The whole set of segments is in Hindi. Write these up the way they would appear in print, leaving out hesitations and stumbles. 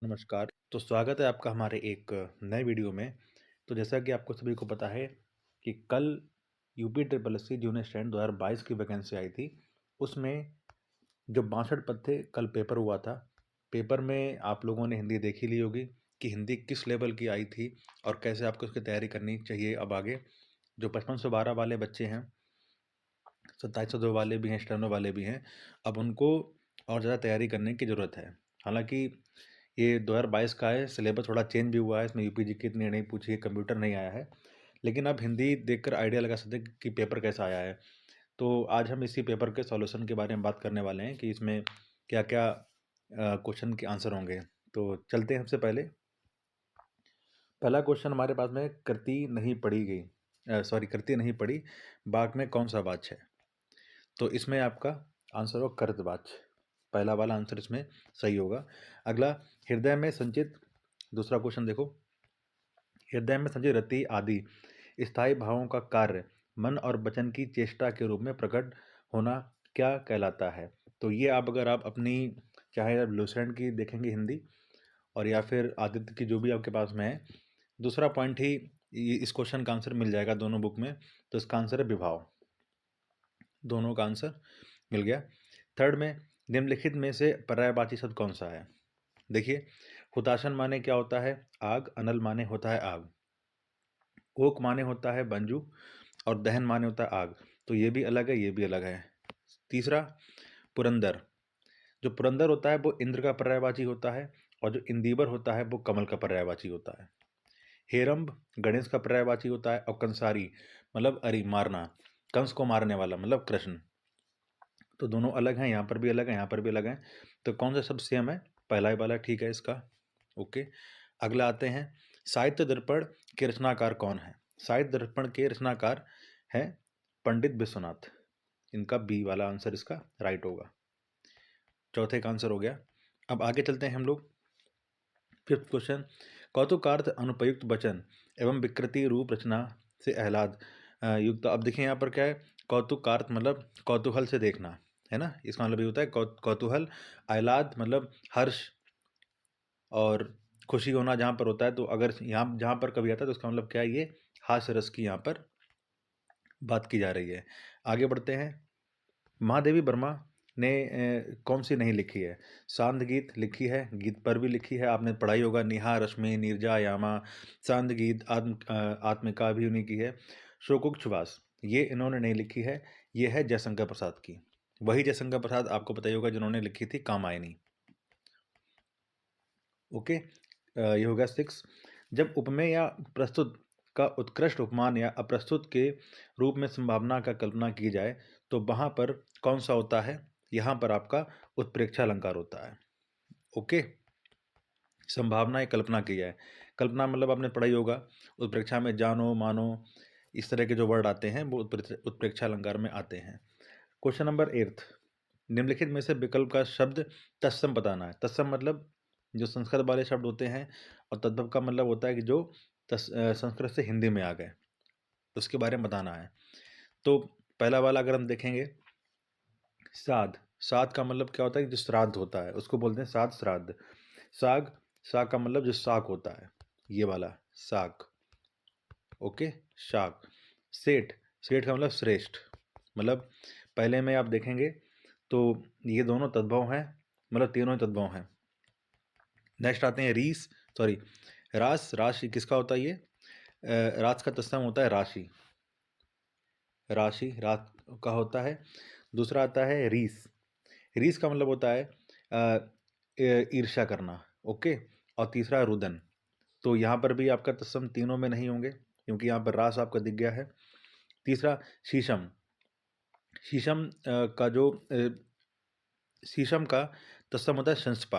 नमस्कार। तो स्वागत है आपका हमारे एक नए वीडियो में। तो जैसा कि आपको सभी को पता है कि कल UP triple SC junior stand 2022 की वैकेंसी आई थी। उसमें जो 62 पद थे, कल पेपर हुआ था। पेपर में आप लोगों ने हिंदी देख ही ली होगी कि हिंदी किस लेवल की आई थी और कैसे आपको उसकी तैयारी करनी चाहिए। अब आगे जो 5512 वाले बच्चे हैं, 2702 वाले भी हैं, स्टेनो वाले भी हैं, अब उनको और ज़्यादा तैयारी करने की ज़रूरत है। हालांकि ये 2022 का है, सिलेबस थोड़ा चेंज भी हुआ है, इसमें यूपी जीके इतनी नहीं पूछी है, कंप्यूटर नहीं आया है, लेकिन आप हिंदी देखकर आइडिया लगा सकते हैं कि पेपर कैसा आया है। तो आज हम इसी पेपर के सॉल्यूशन के बारे में बात करने वाले हैं कि इसमें क्या क्या क्वेश्चन के आंसर होंगे। तो चलते हैं। सबसे पहले पहला क्वेश्चन हमारे पास में, कृति नहीं पढ़ी गई, सॉरी कृति नहीं पढ़ी, बाग में कौन सा वाच है। तो इसमें आपका आंसर होगा कर्तवाच। पहला वाला आंसर इसमें सही होगा। अगला, हृदय में संचित, दूसरा क्वेश्चन देखो, हृदय में संचित रति आदि स्थायी भावों का कार्य मन और वचन की चेष्टा के रूप में प्रकट होना क्या कहलाता है। तो ये अगर आप अपनी, चाहे आप लूसेंट की देखेंगे हिंदी और या फिर आदित्य की, जो भी आपके पास में है, दूसरा पॉइंट ही इस क्वेश्चन का आंसर मिल जाएगा दोनों बुक में। तो इसका आंसर है विभाव। दोनों का आंसर मिल गया। थर्ड में, निम्नलिखित में से पर्यायवाची शब्द कौन सा है। देखिए, हुताशन माने क्या होता है, आग। अनल माने होता है आग। ओक माने होता है बंजू। और दहन माने होता है आग। तो ये भी अलग है, ये भी अलग है। तीसरा, पुरंदर। जो पुरंदर होता है वो इंद्र का पर्यायवाची होता है, और जो इंदिवर होता है वो कमल का पर्यायवाची होता है। हेरंब गणेश का पर्यायवाची होता है, और कंसारी मतलब अरि मारना, कंस को मारने वाला मतलब कृष्ण। तो दोनों अलग हैं, यहाँ पर भी अलग है, यहाँ पर भी अलग है। तो कौन सा शब्द सेम है, पहला ही वाला ठीक है इसका। ओके। अगला आते हैं, साहित्य दर्पण के रचनाकार कौन है। साहित्य दर्पण के रचनाकार है पंडित विश्वनाथ। इनका बी वाला आंसर इसका राइट होगा। चौथे का आंसर हो गया। अब आगे चलते हैं हम लोग। फिफ्थ क्वेश्चन, कौतुकार्थ अनुपयुक्त वचन एवं विकृति रूप रचना से आह्लाद युक्त। अब देखिए यहाँ पर क्या है, कौतुकार्थ मतलब कौतूहल से देखना, है ना। इसका मतलब ये होता है कौतूहल। आह्लाद मतलब हर्ष और खुशी होना जहाँ पर होता है। तो अगर यहाँ जहाँ पर कभी आता है तो उसका मतलब क्या है, ये हास्य रस की यहाँ पर बात की जा रही है। आगे बढ़ते हैं। महादेवी वर्मा ने कौन सी नहीं लिखी है। सांद गीत लिखी है, गीत पर भी लिखी है, आपने पढ़ाई होगा, निहा, रश्मि, नीरजा, यामा। सांद गीत आत्मिका भी उन्हीं की है। शोकोच्छ्वास ये इन्होंने नहीं लिखी है, ये है जयशंकर प्रसाद की। वही जयशंकर प्रसाद आपको पता ही होगा जिन्होंने लिखी थी कामायनी। ओके। ये हो गया सिक्स। जब उपमेय या प्रस्तुत का उत्कृष्ट उपमान या अप्रस्तुत के रूप में संभावना का कल्पना की जाए तो वहाँ पर कौन सा होता है। यहाँ पर आपका उत्प्रेक्षा अलंकार होता है। ओके। संभावना या कल्पना की जाए, कल्पना मतलब आपने पढ़ाई होगा, उत्प्रेक्षा में जानो मानो इस तरह के जो वर्ड आते हैं वो उत्प्रेक्षा अलंकार में आते हैं। क्वेश्चन नंबर एट्थ, निम्नलिखित में से विकल्प का शब्द तत्सम बताना है। तत्सम मतलब जो संस्कृत वाले शब्द होते हैं, और तद्भव का मतलब होता है कि जो संस्कृत से हिंदी में आ गए, उसके बारे में बताना है। तो पहला वाला अगर हम देखेंगे, साध। साध का मतलब क्या होता है कि जो श्राद्ध होता है उसको बोलते हैं साध, श्राद्ध। साग, साग का मतलब जो साग होता है, ये वाला साग। ओके, शाक। सेठ, सेठ का मतलब श्रेष्ठ। मतलब पहले में आप देखेंगे तो ये दोनों तद्भव हैं, मतलब तीनों ही तद्भव हैं। नेक्स्ट आते हैं रीस, सॉरी रास। राशि किसका होता है, ये रास का तत्सम होता है राशि। राशि रात का होता है। दूसरा आता है रीस। रीस का मतलब होता है ईर्ष्या करना। ओके। और तीसरा रुदन। तो यहाँ पर भी आपका तत्सम तीनों में नहीं होंगे, क्योंकि यहाँ पर रास आपका दिख गया है। तीसरा शीशम। शीशम का जो शीशम का तत्सम होता है शंसपा,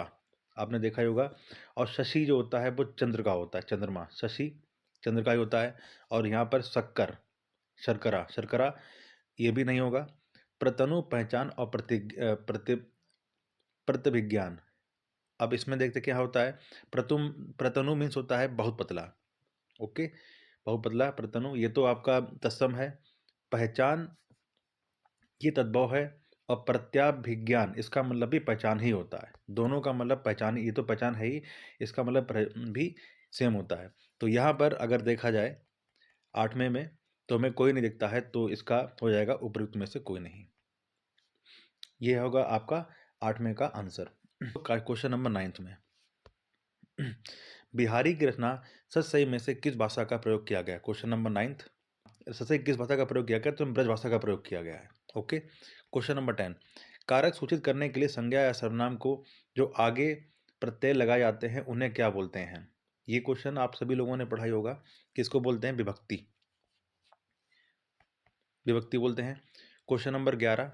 आपने देखा ही होगा। और शशि जो होता है वो चंद्र का होता है, चंद्रमा, शशि चंद्र का ही होता है। और यहाँ पर शक्कर, शर्करा, शर्करा ये भी नहीं होगा। प्रतनु पहचान और प्रतिविज्ञान। अब इसमें देखते क्या होता है, प्रतनु मीन्स होता है बहुत पतला। ओके, बहुत पतला प्रतनु, ये तो आपका तत्सम है। पहचान ये तद्भव है, और प्रत्याभिज्ञान इसका मतलब भी पहचान ही होता है। दोनों का मतलब पहचान, ये तो पहचान है ही, इसका मतलब भी सेम होता है। तो यहाँ पर अगर देखा जाए 8वें में तो हमें कोई नहीं दिखता है, तो इसका हो जाएगा उपर्युक्त में से कोई नहीं। ये होगा आपका 8वें का आंसर। क्वेश्चन नंबर 9 में बिहारी की रचना सच सही में से किस भाषा का प्रयोग किया गया? क्वेश्चन नंबर 9 सच सही किस भाषा का प्रयोग किया गया? तो ब्रज भाषा का प्रयोग किया गया है। ओके। क्वेश्चन नंबर 10 कारक सूचित करने के लिए संज्ञा या सर्वनाम को जो आगे प्रत्यय लगाए जाते हैं उन्हें क्या बोलते हैं? ये क्वेश्चन आप सभी लोगों ने पढ़ा ही होगा। किसको बोलते हैं? विभक्ति, विभक्ति बोलते हैं। क्वेश्चन नंबर 11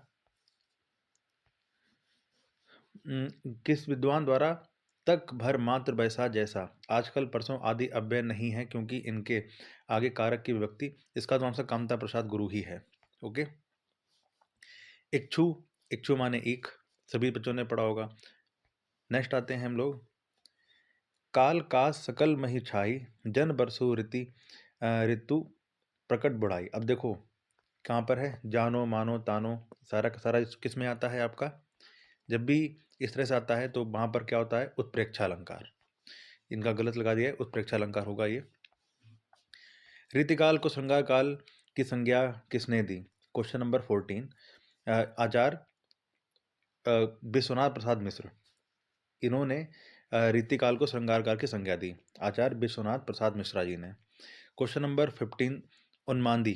किस विद्वान द्वारा तक भर मात्र वैसा जैसा आजकल परसों आदि अव्यय नहीं है क्योंकि इनके आगे कारक की विभक्ति? इसका तो आंसर कामता प्रसाद गुरु ही है। ओके। इच्छु, इच्छु माने एक, सभी बच्चों ने पढ़ा होगा। नेक्स्ट आते हैं हम लोग। काल का सकल मही छाई जन बरसु ऋतु प्रकट बुढ़ाई। अब देखो कहाँ पर है? जानो मानो तानो, सारा का सारा किस में आता है आपका? जब भी इस तरह से आता है तो वहाँ पर क्या होता है? उत्प्रेक्षा अलंकार। इनका गलत लगा दिया है, उत्प्रेक्षा अलंकार होगा ये। रीतिकाल को श्रृंगार काल की संज्ञा किसने दी? क्वेश्चन नंबर 14 आचार्य विश्वनाथ प्रसाद मिश्र, इन्होंने रीतिकाल को श्रृंगार काल की संज्ञा दी, आचार्य विश्वनाथ प्रसाद मिश्रा जी ने। क्वेश्चन नंबर 15 उन्मादी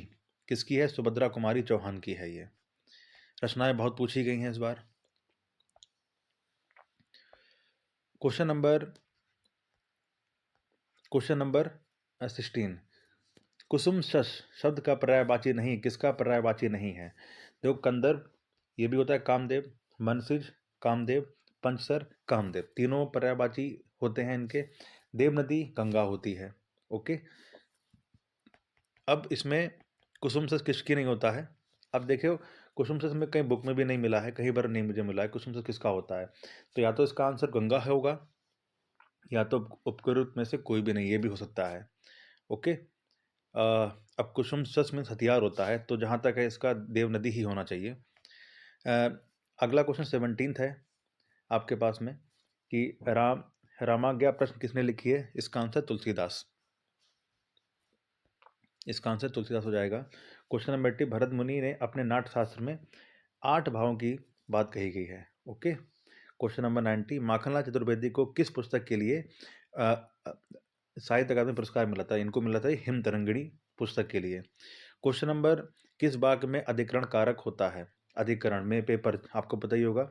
किसकी है? सुभद्रा कुमारी चौहान की है। ये रचनाएं बहुत पूछी गई हैं इस बार। क्वेश्चन नंबर 16 कुसुम शश शब्द का पर्यायवाची नहीं, किसका पर्यायवाची नहीं है? देखो कंदर्प, ये भी होता है कामदेव, मनसिज कामदेव, पंचसर कामदेव, तीनों पर्यायवाची होते हैं इनके। देव नदी गंगा होती है। ओके। अब इसमें कुसुम शश किसकी नहीं होता है? अब देखो कुसुम शश में कहीं बुक में भी नहीं मिला है, कहीं पर नहीं मुझे मिला है कुसुम शश किसका होता है। तो या तो इसका आंसर गंगा होगा या तो उपकृत में से कोई भी नहीं, ये भी हो सकता है। ओके। अब कुसुम शश में हथियार होता है, तो जहाँ तक है इसका देव नदी ही होना चाहिए। अगला क्वेश्चन 17 है आपके पास में कि रामाज्ञा प्रश्न किसने लिखी है? इसका आंसर तुलसीदास, इसका आंसर तुलसीदास हो जाएगा। क्वेश्चन नंबर 80 भरत मुनि ने अपने नाट्य शास्त्र में 8 भावों की बात कही गई है। Okay. Question number 90 Makhanlal Chaturvedi को किस पुस्तक के लिए साहित्य अकादमी पुरस्कार मिला था? इनको मिला था हिम तरंगिणी पुस्तक के लिए। क्वेश्चन नंबर किस वाक्य में अधिकरण कारक होता है? अधिकरण में पेपर आपको पता ही होगा,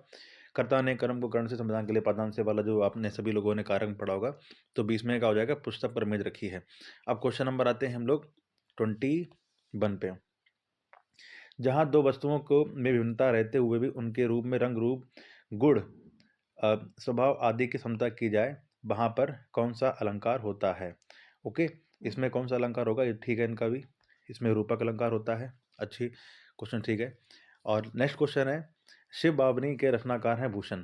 कर्ता ने कर्म को कर्ण से संविधान के लिए पादान से वाला जो आपने सभी लोगों ने कारक पढ़ा होगा। तो 20 का हो जाएगा पुस्तक पर मेज रखी है। अब क्वेश्चन नंबर आते हैं हम लोग 21 पे। जहाँ दो वस्तुओं को में भिन्नता रहते हुए भी उनके रूप में रंग रूप गुण स्वभाव आदि की समता की जाए वहाँ पर कौन सा अलंकार होता है? ओके। इसमें कौन सा अलंकार होगा? ये ठीक है, इनका भी इसमें रूपक अलंकार होता है। अच्छी क्वेश्चन, ठीक है। और नेक्स्ट क्वेश्चन है शिव बावनी के रचनाकार हैं भूषण।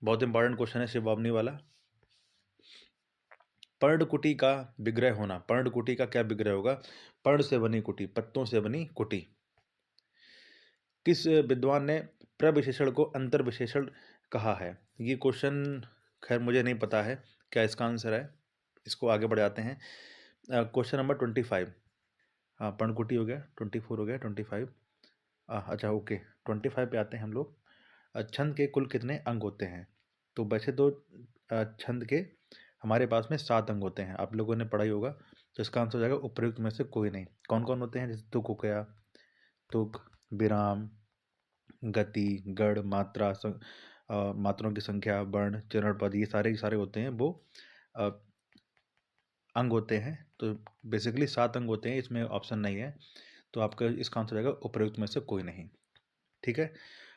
बहुत इंपॉर्टेंट क्वेश्चन है शिव बावनी वाला। पर्णकुटी का विग्रह होना, पर्णकुटी का क्या विग्रह होगा? पर्ण से बनी कुटी, पत्तों से बनी कुटी। किस विद्वान ने प्रविशेषण को अंतर विशेषण कहा है? ये क्वेश्चन खैर मुझे नहीं पता है क्या इसका आंसर है। इसको आगे बढ़ जाते हैं। Question number 25। हाँ, पर्णकुटी हो गया, 24 हो गया, 25। अच्छा ओके, 25 पे आते हैं हम लोग। छंद के कुल कितने अंग होते हैं? तो वैसे तो छंद के हमारे पास में 7 अंग होते हैं, आप लोगों ने पढ़ा ही होगा। तो इसका आंसर हो जाएगा उपर्युक्त में से कोई नहीं। कौन कौन होते हैं? जैसे तुक हो गया, तुक, विराम, गति, गढ़, मात्रा, मात्राओं की संख्या, वर्ण, चरण पद, ये सारे के सारे होते हैं वो अंग होते हैं। तो बेसिकली 7 अंग होते हैं, इसमें ऑप्शन नहीं है। तो आपका इसका आंसर आएगा उपर्युक्त में से कोई नहीं। ठीक है।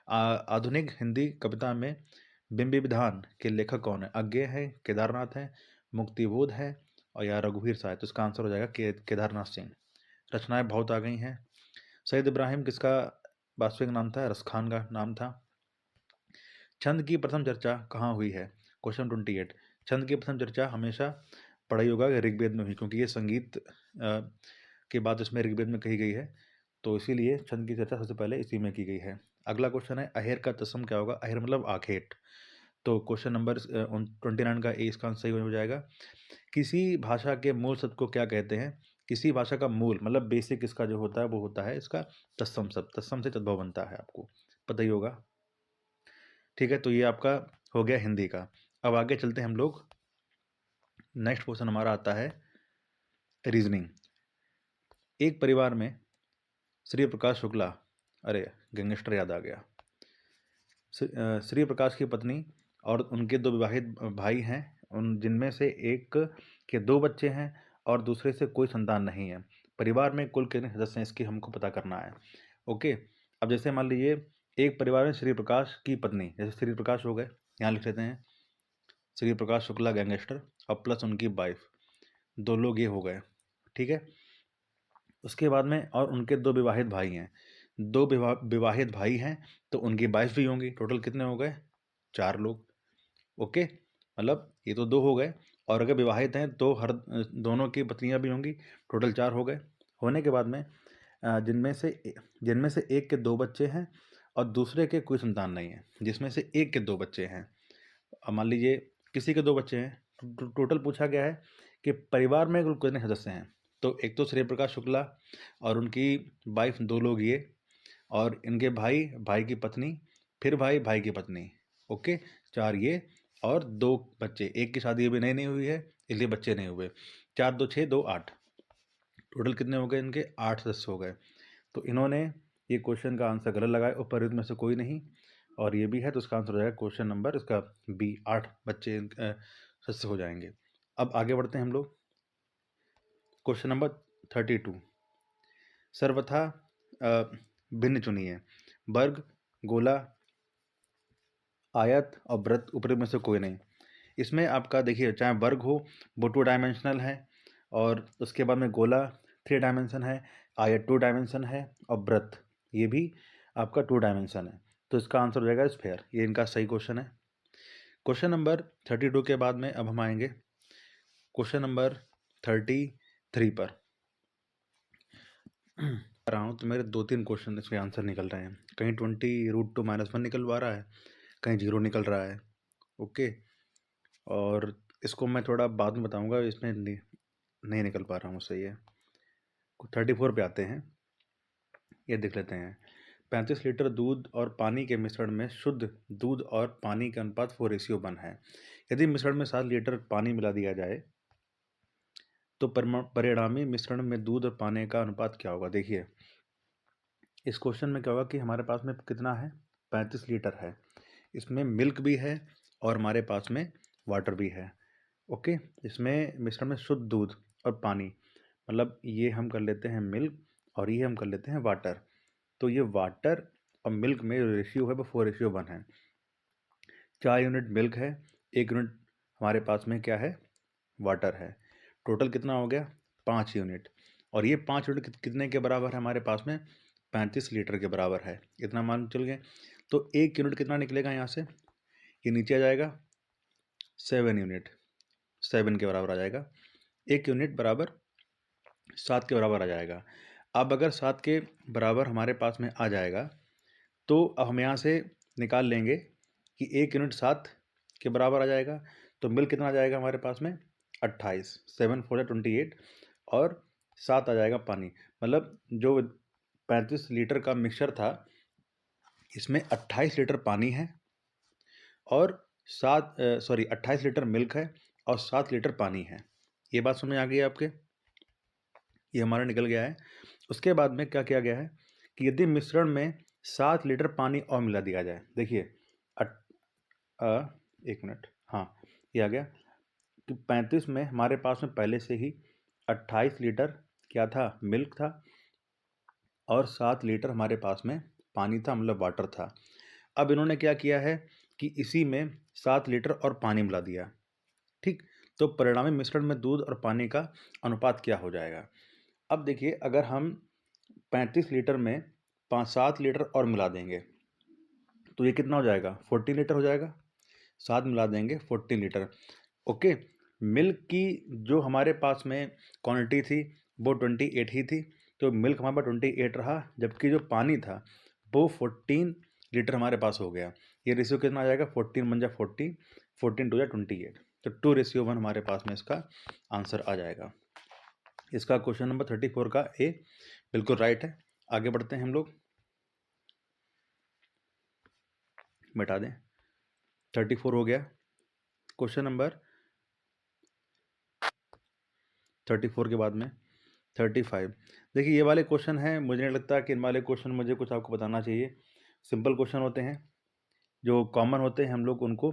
आधुनिक हिंदी कविता में बिंब विधान के लेखक कौन है? अज्ञेय है, केदारनाथ है, मुक्तिबोध है और या रघुवीर साय। तो इसका आंसर हो जाएगा केदारनाथ सिंह। रचनाएं बहुत आ गई हैं। सैयद इब्राहिम किसका वास्तविक नाम था? रसखान का नाम था। छंद की प्रथम चर्चा कहाँ हुई है? क्वेश्चन 28। छंद की प्रथम चर्चा हमेशा पढ़ाई होगा ऋग्वेद में हुई, क्योंकि ये संगीत के बाद इसमें ऋग्वेद में कही गई है। तो इसीलिए छंद की चर्चा सबसे पहले इसी में की गई है। अगला क्वेश्चन है अहेर का तत्सम क्या होगा? अहेर मतलब आखेट। तो क्वेश्चन नंबर 29 का ए इसका आंसर सही हो जाएगा। किसी भाषा के मूल शब्द को क्या कहते हैं? किसी भाषा का मूल मतलब बेसिक इसका जो होता है वो होता है इसका तत्सम शब्द। तत्सम से तद्भव बनता है, आपको पता ही होगा। ठीक है, तो ये आपका हो गया हिंदी का। अब आगे चलते हैं हम लोग। नेक्स्ट क्वेश्चन हमारा आता है रीजनिंग। एक परिवार में श्री प्रकाश शुक्ला, अरे गैंगस्टर याद आ गया। श्री प्रकाश की पत्नी और उनके दो विवाहित भाई हैं, उन जिनमें से एक के दो बच्चे हैं और दूसरे से कोई संतान नहीं है। परिवार में कुल कितने सदस्य हैं इसकी हमको पता करना है। ओके, अब जैसे मान लीजिए एक परिवार में श्री प्रकाश की पत्नी, जैसे श्री प्रकाश हो गए, यहाँ लिख लेते हैं श्री प्रकाश शुक्ला गैंगस्टर और प्लस उनकी वाइफ, दो लोग ये हो गए। ठीक है, उसके बाद में और उनके दो विवाहित भाई हैं, दो विवाहित भाई हैं तो उनकी वाइफ भी होंगी। टोटल कितने हो गए? 4 लोग। ओके, मतलब ये तो 2 हो गए और अगर विवाहित हैं तो हर दोनों की पत्नियां भी होंगी। टोटल 4 हो गए। होने के बाद में जिनमें से एक के 2 बच्चे हैं और दूसरे के कोई संतान नहीं है, जिसमें से एक के 2 बच्चे हैं। अब मान लीजिए किसी के 2 बच्चे हैं, टोटल पूछा गया है कि परिवार में कुल कितने सदस्य हैं। तो एक तो श्री प्रकाश शुक्ला और उनकी वाइफ 2 लोग ये, और इनके भाई, भाई की पत्नी, फिर भाई, भाई की पत्नी। ओके, 4 ये और 2 बच्चे। एक की शादी अभी नहीं हुई है इसलिए बच्चे नहीं हुए। 4 2 6 2 8, टोटल कितने हो गए? इनके 8 सदस्य हो गए। तो इन्होंने ये क्वेश्चन का आंसर गलत लगाया, उपरोक्त में से कोई नहीं, और ये भी है तो इसका आंसर हो जाएगा क्वेश्चन नंबर इसका बी, 8 बच्चे सदस्य हो जाएंगे। अब आगे बढ़ते हैं हम लोग। क्वेश्चन नंबर 32, सर्वथा भिन्न चुनिए। वर्ग, गोला, आयत और वृत्त, ऊपरी में से कोई नहीं। इसमें आपका देखिए, चाहे वर्ग हो वो 2 डायमेंशनल है, और उसके बाद में गोला 3 डायमेंशन है, आयत 2 डायमेंशन है, और वृत्त ये भी आपका 2 डायमेंशन है। तो इसका आंसर हो जाएगा स्फेयर। ये इनका सही क्वेश्चन है। क्वेश्चन नंबर 32 के बाद में अब हम आएंगे क्वेश्चन नंबर 33 पर। रहा हूँ तो मेरे 2-3 क्वेश्चन इसके आंसर निकल रहे हैं। कहीं 20√2-1 निकलवा रहा है, कहीं 0 निकल रहा है। ओके, और इसको मैं थोड़ा बाद में बताऊंगा, इसमें नहीं निकल पा रहा हूँ सही है। 34 पे आते हैं, ये देख लेते हैं। 35 लीटर दूध और पानी के मिश्रण में शुद्ध दूध और पानी का अनुपात 4:1 है। यदि मिश्रण में 7 लीटर पानी मिला दिया जाए तो परिणामी मिश्रण में दूध और पानी का अनुपात क्या होगा? देखिए इस क्वेश्चन में क्या होगा कि हमारे पास में कितना है? 35 लीटर है, इसमें मिल्क भी है और हमारे पास में वाटर भी है। ओके, इसमें मिश्रण में शुद्ध दूध और पानी, मतलब ये हम कर लेते हैं मिल्क और ये हम कर लेते हैं वाटर। तो ये वाटर और मिल्क में रेशियो है वो 4:1 है। 4 यूनिट मिल्क है, 1 यूनिट हमारे पास में क्या है? वाटर है। टोटल कितना हो गया? 5 यूनिट। और ये 5 यूनिट कितने के बराबर है हमारे पास में? 35 लीटर के बराबर है। इतना मान चल गए। तो 1 यूनिट कितना निकलेगा यहाँ से? ये नीचे आ जाएगा 7 यूनिट, 7 के बराबर आ जाएगा। 1 यूनिट बराबर 7 के बराबर आ जाएगा। अब अगर 7 के बराबर हमारे पास में आ जाएगा तो अब हम यहाँ से निकाल लेंगे कि 1 यूनिट 7 के बराबर आ जाएगा। तो मिल कितना आ जाएगा हमारे पास में? 28, 7 4 28, और 7 आ जाएगा पानी। मतलब जो 35 लीटर का मिक्सचर था इसमें 28 लीटर पानी है और 28 लीटर मिल्क है और 7 लीटर पानी है। ये बात समझ आ गई आपके? ये हमारा निकल गया है। उसके बाद में क्या किया गया है कि यदि मिश्रण में 7 लीटर पानी और मिला दिया जाए, देखिए 1 मिनट, हाँ ये आ गया कि 35 में हमारे पास में पहले से ही 28 लीटर क्या था? मिल्क था, और 7 लीटर हमारे पास में पानी था, मतलब वाटर था। अब इन्होंने क्या किया है कि इसी में 7 लीटर और पानी मिला दिया। ठीक, तो परिणामी मिश्रण में दूध और पानी का अनुपात क्या हो जाएगा? अब देखिए अगर हम 35 लीटर में 7 लीटर और मिला देंगे तो ये कितना हो जाएगा? 14 लीटर हो जाएगा। 7 मिला देंगे 14 लीटर। ओके, मिल्क की जो हमारे पास में क्वांटिटी थी वो 28 ही थी, तो मिल्क हमारे पास 28 रहा, जबकि जो पानी था वो 14 लीटर हमारे पास हो गया। ये रेशियो कितना आ जाएगा, 14 बन जा 40, 14 टू जा 28, तो 2:1 हमारे पास में इसका आंसर आ जाएगा। इसका क्वेश्चन नंबर 34 का ए बिल्कुल राइट है। आगे बढ़ते हैं हम लोग, मिटा दें, 34 हो गया। क्वेश्चन नंबर 34 के बाद में 35। देखिए ये वाले क्वेश्चन हैं, मुझे नहीं लगता कि इन वाले क्वेश्चन मुझे कुछ आपको बताना चाहिए। सिंपल क्वेश्चन होते हैं, जो कॉमन होते हैं हम लोग उनको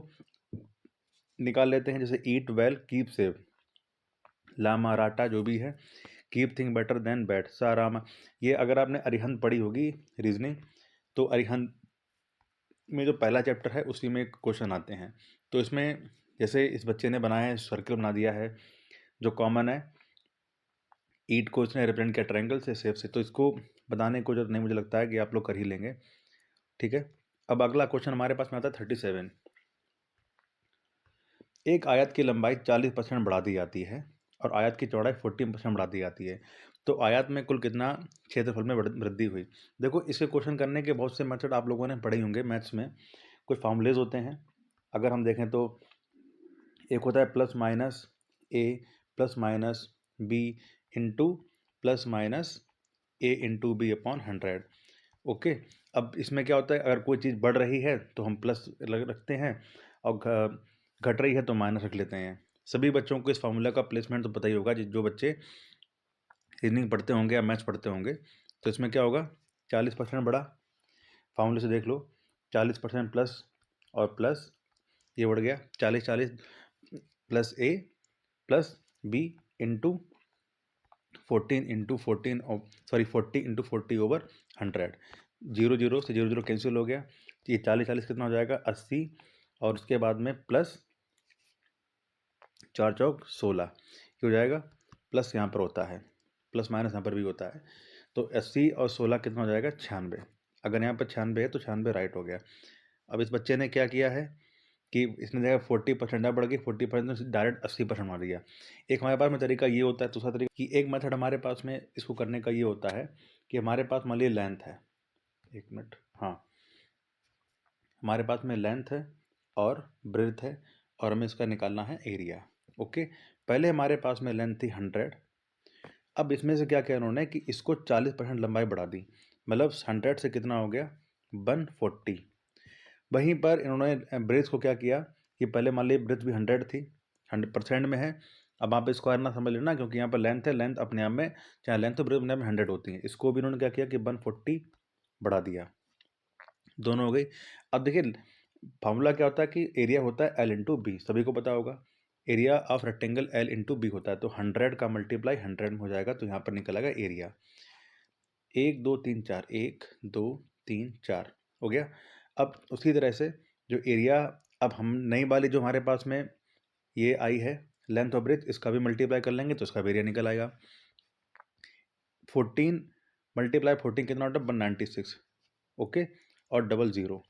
निकाल लेते हैं। जैसे ईट वेल कीप सेव, ला माराटा जो भी है, keep thing better than bad, सारामा। ये अगर आपने अरिहंत पढ़ी होगी रीजनिंग, तो अरिहंत में जो पहला चैप्टर है उसी में क्वेश्चन आते हैं। तो इसमें जैसे इस बच्चे ने बनाया है, सर्कल बना दिया है, जो कॉमन है, ईट को इसने रिप्रेजेंट किया ट्रायंगल से, सेव से, तो इसको बताने को जरूरत नहीं, मुझे लगता है कि आप लोग कर ही लेंगे। ठीक है, अब अगला क्वेश्चन हमारे पास में आता है 37। एक आयत की लंबाई 40% बढ़ा दी जाती है और आयत की चौड़ाई 14% बढ़ा दी जाती है, तो आयत में कुल कितना क्षेत्रफल में वृद्धि हुई। देखो इसे क्वेश्चन करने के बहुत से मेथड आप लोगों ने पढ़े होंगे मैथ्स में, कुछ फॉर्मूलेज होते हैं। अगर हम देखें तो एक होता है plus minus A plus minus B into plus minus A into B upon 100। Okay, अब इसमें क्या होता है, अगर कोई चीज़ बढ़ रही है तो हम प्लस रखते हैं और घट रही है तो माइनस रख लेते हैं। सभी बच्चों को इस फार्मूला का प्लेसमेंट तो पता ही होगा, जो बच्चे रीजनिंग पढ़ते होंगे या मैथ्स पढ़ते होंगे। तो इसमें क्या होगा, 40% बढ़ा, फार्मूले से देख लो, 40% प्लस और प्लस, ये बढ़ गया 40 plus A plus B into 14 into 14 sorry 40 into 40 over 100। 0 से 0 कैंसिल हो गया, ये 40 कितना हो जाएगा 80, और उसके बाद में प्लस 4 चौक 16, ये हो जाएगा, प्लस यहाँ पर होता है, प्लस माइनस यहाँ पर भी होता है, तो 80 और 16 कितना हो जाएगा 96। अगर यहाँ पर 96 है तो 96 राइट हो गया। अब इस बच्चे ने क्या किया है कि इसने देखा 40% बढ़ गई, 40% डायरेक्ट 80% मार दिया। एक हमारे पास में तरीका ये होता है, दूसरा तरीका कि एक मेथड हमारे पास में इसको करने का ये होता है कि हमारे पास मान लीजिए लेंथ है, एक मिनट, हाँ, हमारे पास में लेंथ है और ब्रेड्थ है और हमें इसका निकालना है एरिया। ओके, पहले हमारे पास में लेंथ थी 100, अब इसमें से क्या किया उन्होंने कि इसको 40% लंबाई बढ़ा दी, मतलब 100 से कितना हो गया 140। वहीं पर इन्होंने ब्रेथ को क्या किया कि पहले मान लीजिए ब्रेथ भी 100 थी, 100% में है, अब आप स्क्वायर ना समझ लेना क्योंकि यहाँ पर लेंथ है, लेंथ अपने आप में चाहे लेंथ तो ब्रेथ अपने आप में 100 होती है, इसको भी इन्होंने क्या किया कि 140 बढ़ा दिया, दोनों हो गई। अब देखिए फार्मूला क्या होता है कि एरिया होता है एल इंटू बी, सभी को पता होगा, area of rectangle L into B होता है, तो 100 का मल्टीप्लाई 100 में हो जाएगा, तो यहाँ पर निकल आएगा एरिया 1 2 3 4, 1 2 3 4 हो गया। अब उसी तरह से जो एरिया, अब हम नई वाली जो हमारे पास में ये आई है लेंथ और ब्रेथ, इसका भी मल्टीप्लाई कर लेंगे तो इसका भी एरिया निकल आएगा। 14 मल्टीप्लाई 14 कितना होता है 196, ओके, और डबल ज़ीरो,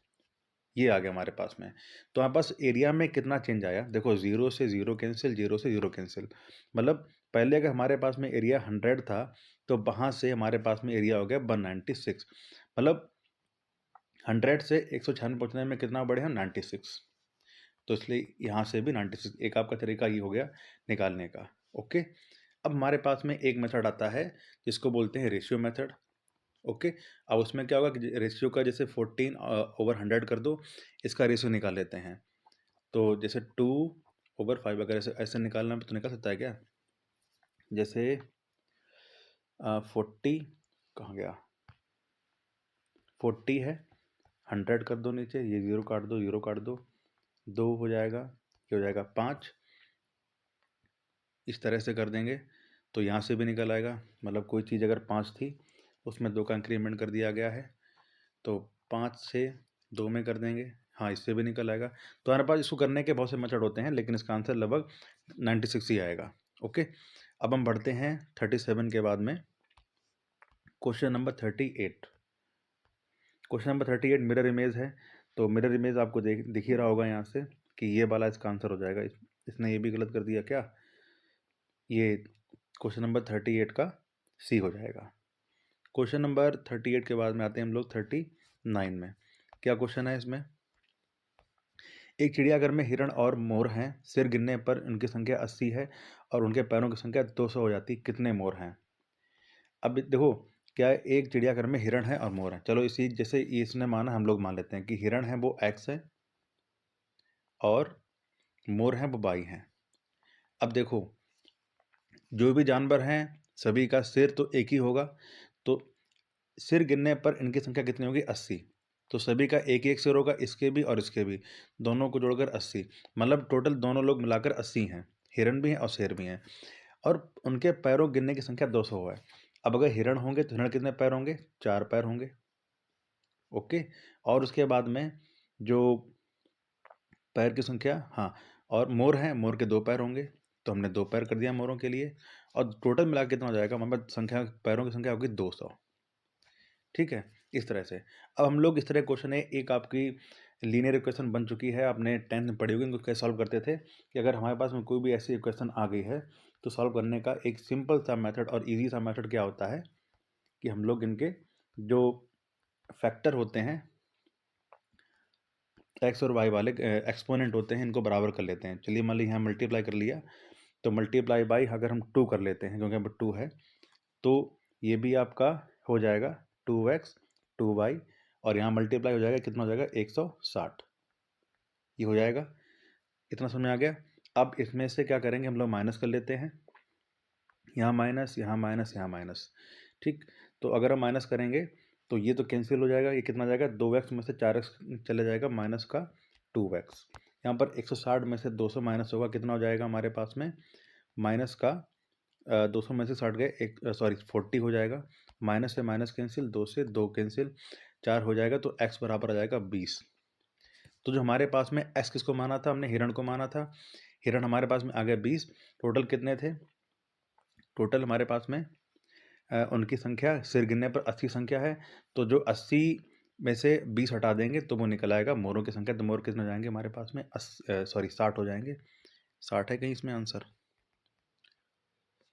ये आ गया हमारे पास में। तो हमारे पास एरिया में कितना चेंज आया, देखो 0 से 0 कैंसिल, 0 से 0 कैंसिल, मतलब पहले अगर हमारे पास में एरिया 100 था तो वहाँ से हमारे पास में एरिया हो गया 196, मतलब 100 से 196 पहुँचने में कितना बढ़े हम 96, तो इसलिए यहाँ से भी 96, एक आपका तरीका ये हो गया निकालने का। ओके, अब हमारे पास में एक मेथड आता है जिसको बोलते हैं रेशियो मेथड। ओके, अब उसमें क्या होगा कि रेशियो का जैसे 14 ओवर 100 कर दो, इसका रेशियो निकाल लेते हैं, तो जैसे 2 ओवर 5 अगर ऐसे ऐसे निकालना तो निकल सकता है क्या, जैसे 40 कहाँ गया, 40 है, 100 कर दो नीचे, ये 0 काट दो, 0 काट दो, 2 हो जाएगा, ये हो जाएगा 5, इस तरह से कर देंगे तो यहाँ से भी निकल आएगा, मतलब कोई चीज़ अगर 5 थी उसमें 2 का इंक्रीमेंट कर दिया गया है, तो 5 से 2 में कर देंगे, हाँ इससे भी निकल आएगा। तो हमारे पास इसको करने के बहुत से मेथड होते हैं, लेकिन इसका आंसर लगभग 96 ही आएगा। ओके, अब हम बढ़ते हैं 37 के बाद में question number 38। Question number 38 mirror image है, तो मिरर इमेज आपको दिख ही रहा होगा यहाँ से कि ये वाला इसका आंसर हो जाएगा। इसने ये भी गलत कर दिया क्या, ये क्वेश्चन नंबर 38 का सी हो जाएगा। क्वेश्चन नंबर 38 के बाद में आते हैं हम लोग 39 में। क्या क्वेश्चन है इसमें? एक चिड़ियाघर में हिरण और मोर हैं। सिर गिनने पर उनकी संख्या 80 है और उनके पैरों की संख्या 200 हो जाती। कितने मोर हैं? अब देखो, क्या है, एक चिड़ियाघर में हिरण है और मोर है। चलो इसी जैसे इसने माना, हम लोग मान लेते हैं कि हिरण है वो x है और मोर है वो y है। अब देखो, जो भी जानवर हैं सभी का सिर तो एक ही होगा, तो सिर गिनने पर इनकी संख्या कितनी होगी? 80। तो सभी का एक एक सिर होगा, इसके भी और इसके भी, दोनों को जोड़कर 80। मतलब टोटल दोनों लोग मिलाकर 80 हैं, हिरण भी हैं और शेर भी हैं। और उनके पैरों गिनने की संख्या 200 है। अब अगर हिरण होंगे तो हिरण कितने पैर होंगे? 4 पैर होंगे। ओके। और उसके बाद में जो पैर की संख्या, हाँ, और मोर हैं, मोर के 2 पैर होंगे, तो हमने 2 पैर कर दिया मोरों के लिए। और टोटल मिला के कितना हो जाएगा? मतलब संख्या, पैरों की संख्या होगी 200। ठीक है, इस तरह से। अब हम लोग इस तरह क्वेश्चन है, एक आपकी लीनियर इक्वेशन बन चुकी है, आपने 10th में पढ़ी होगी, इनको कैसे सॉल्व करते थे कि अगर हमारे पास में कोई भी ऐसी इक्वेशन आ गई है तो सॉल्व करने का एक सिंपल सा मेथड और इजी सा मेथड क्या होता है कि हम लोग इनके जो फैक्टर होते हैं, एक्स और वाई वाले एक्सपोनेंट होते हैं, इनको बराबर कर लेते हैं। चलिए मान लीजिए यहाँ मल्टीप्लाई कर लिया, तो मल्टीप्लाई बाई अगर हम 2 कर लेते हैं, क्योंकि यहाँ पर 2 है, तो ये भी आपका हो जाएगा 2x 2y, और यहाँ मल्टीप्लाई हो जाएगा, कितना हो जाएगा? 160। ये हो जाएगा। इतना समझ में आ गया? अब इसमें से क्या करेंगे, हम लोग माइनस कर लेते हैं, यहाँ माइनस, यहाँ माइनस, यहाँ माइनस। ठीक, तो अगर हम माइनस करेंगे तो ये तो कैंसिल हो जाएगा। ये कितना जाएगा? 2x में से 4x चले जाएगा, माइनस का 2x। यहाँ पर 160 में से 200 माइनस होगा, कितना हो जाएगा हमारे पास में? माइनस का 200 में से 60 गए, एक 40 हो जाएगा। माइनस से माइनस कैंसिल, 2 से 2 कैंसिल, 4 हो जाएगा, तो x बराबर आ जाएगा 20। तो जो हमारे पास में x किसको माना था? हमने हिरण को माना था। हिरण हमारे पास में आ गया 20। टोटल कितने थे? टोटल हमारे पास में उनकी संख्या, सिर गिनने पर 80 संख्या है, तो जो 80 में से 20 हटा देंगे तो वो निकल आएगा मोरों की संख्या। तो मोर कितने हो जाएंगे हमारे पास में? 60 हो जाएंगे। 60 है कहीं इसमें आंसर?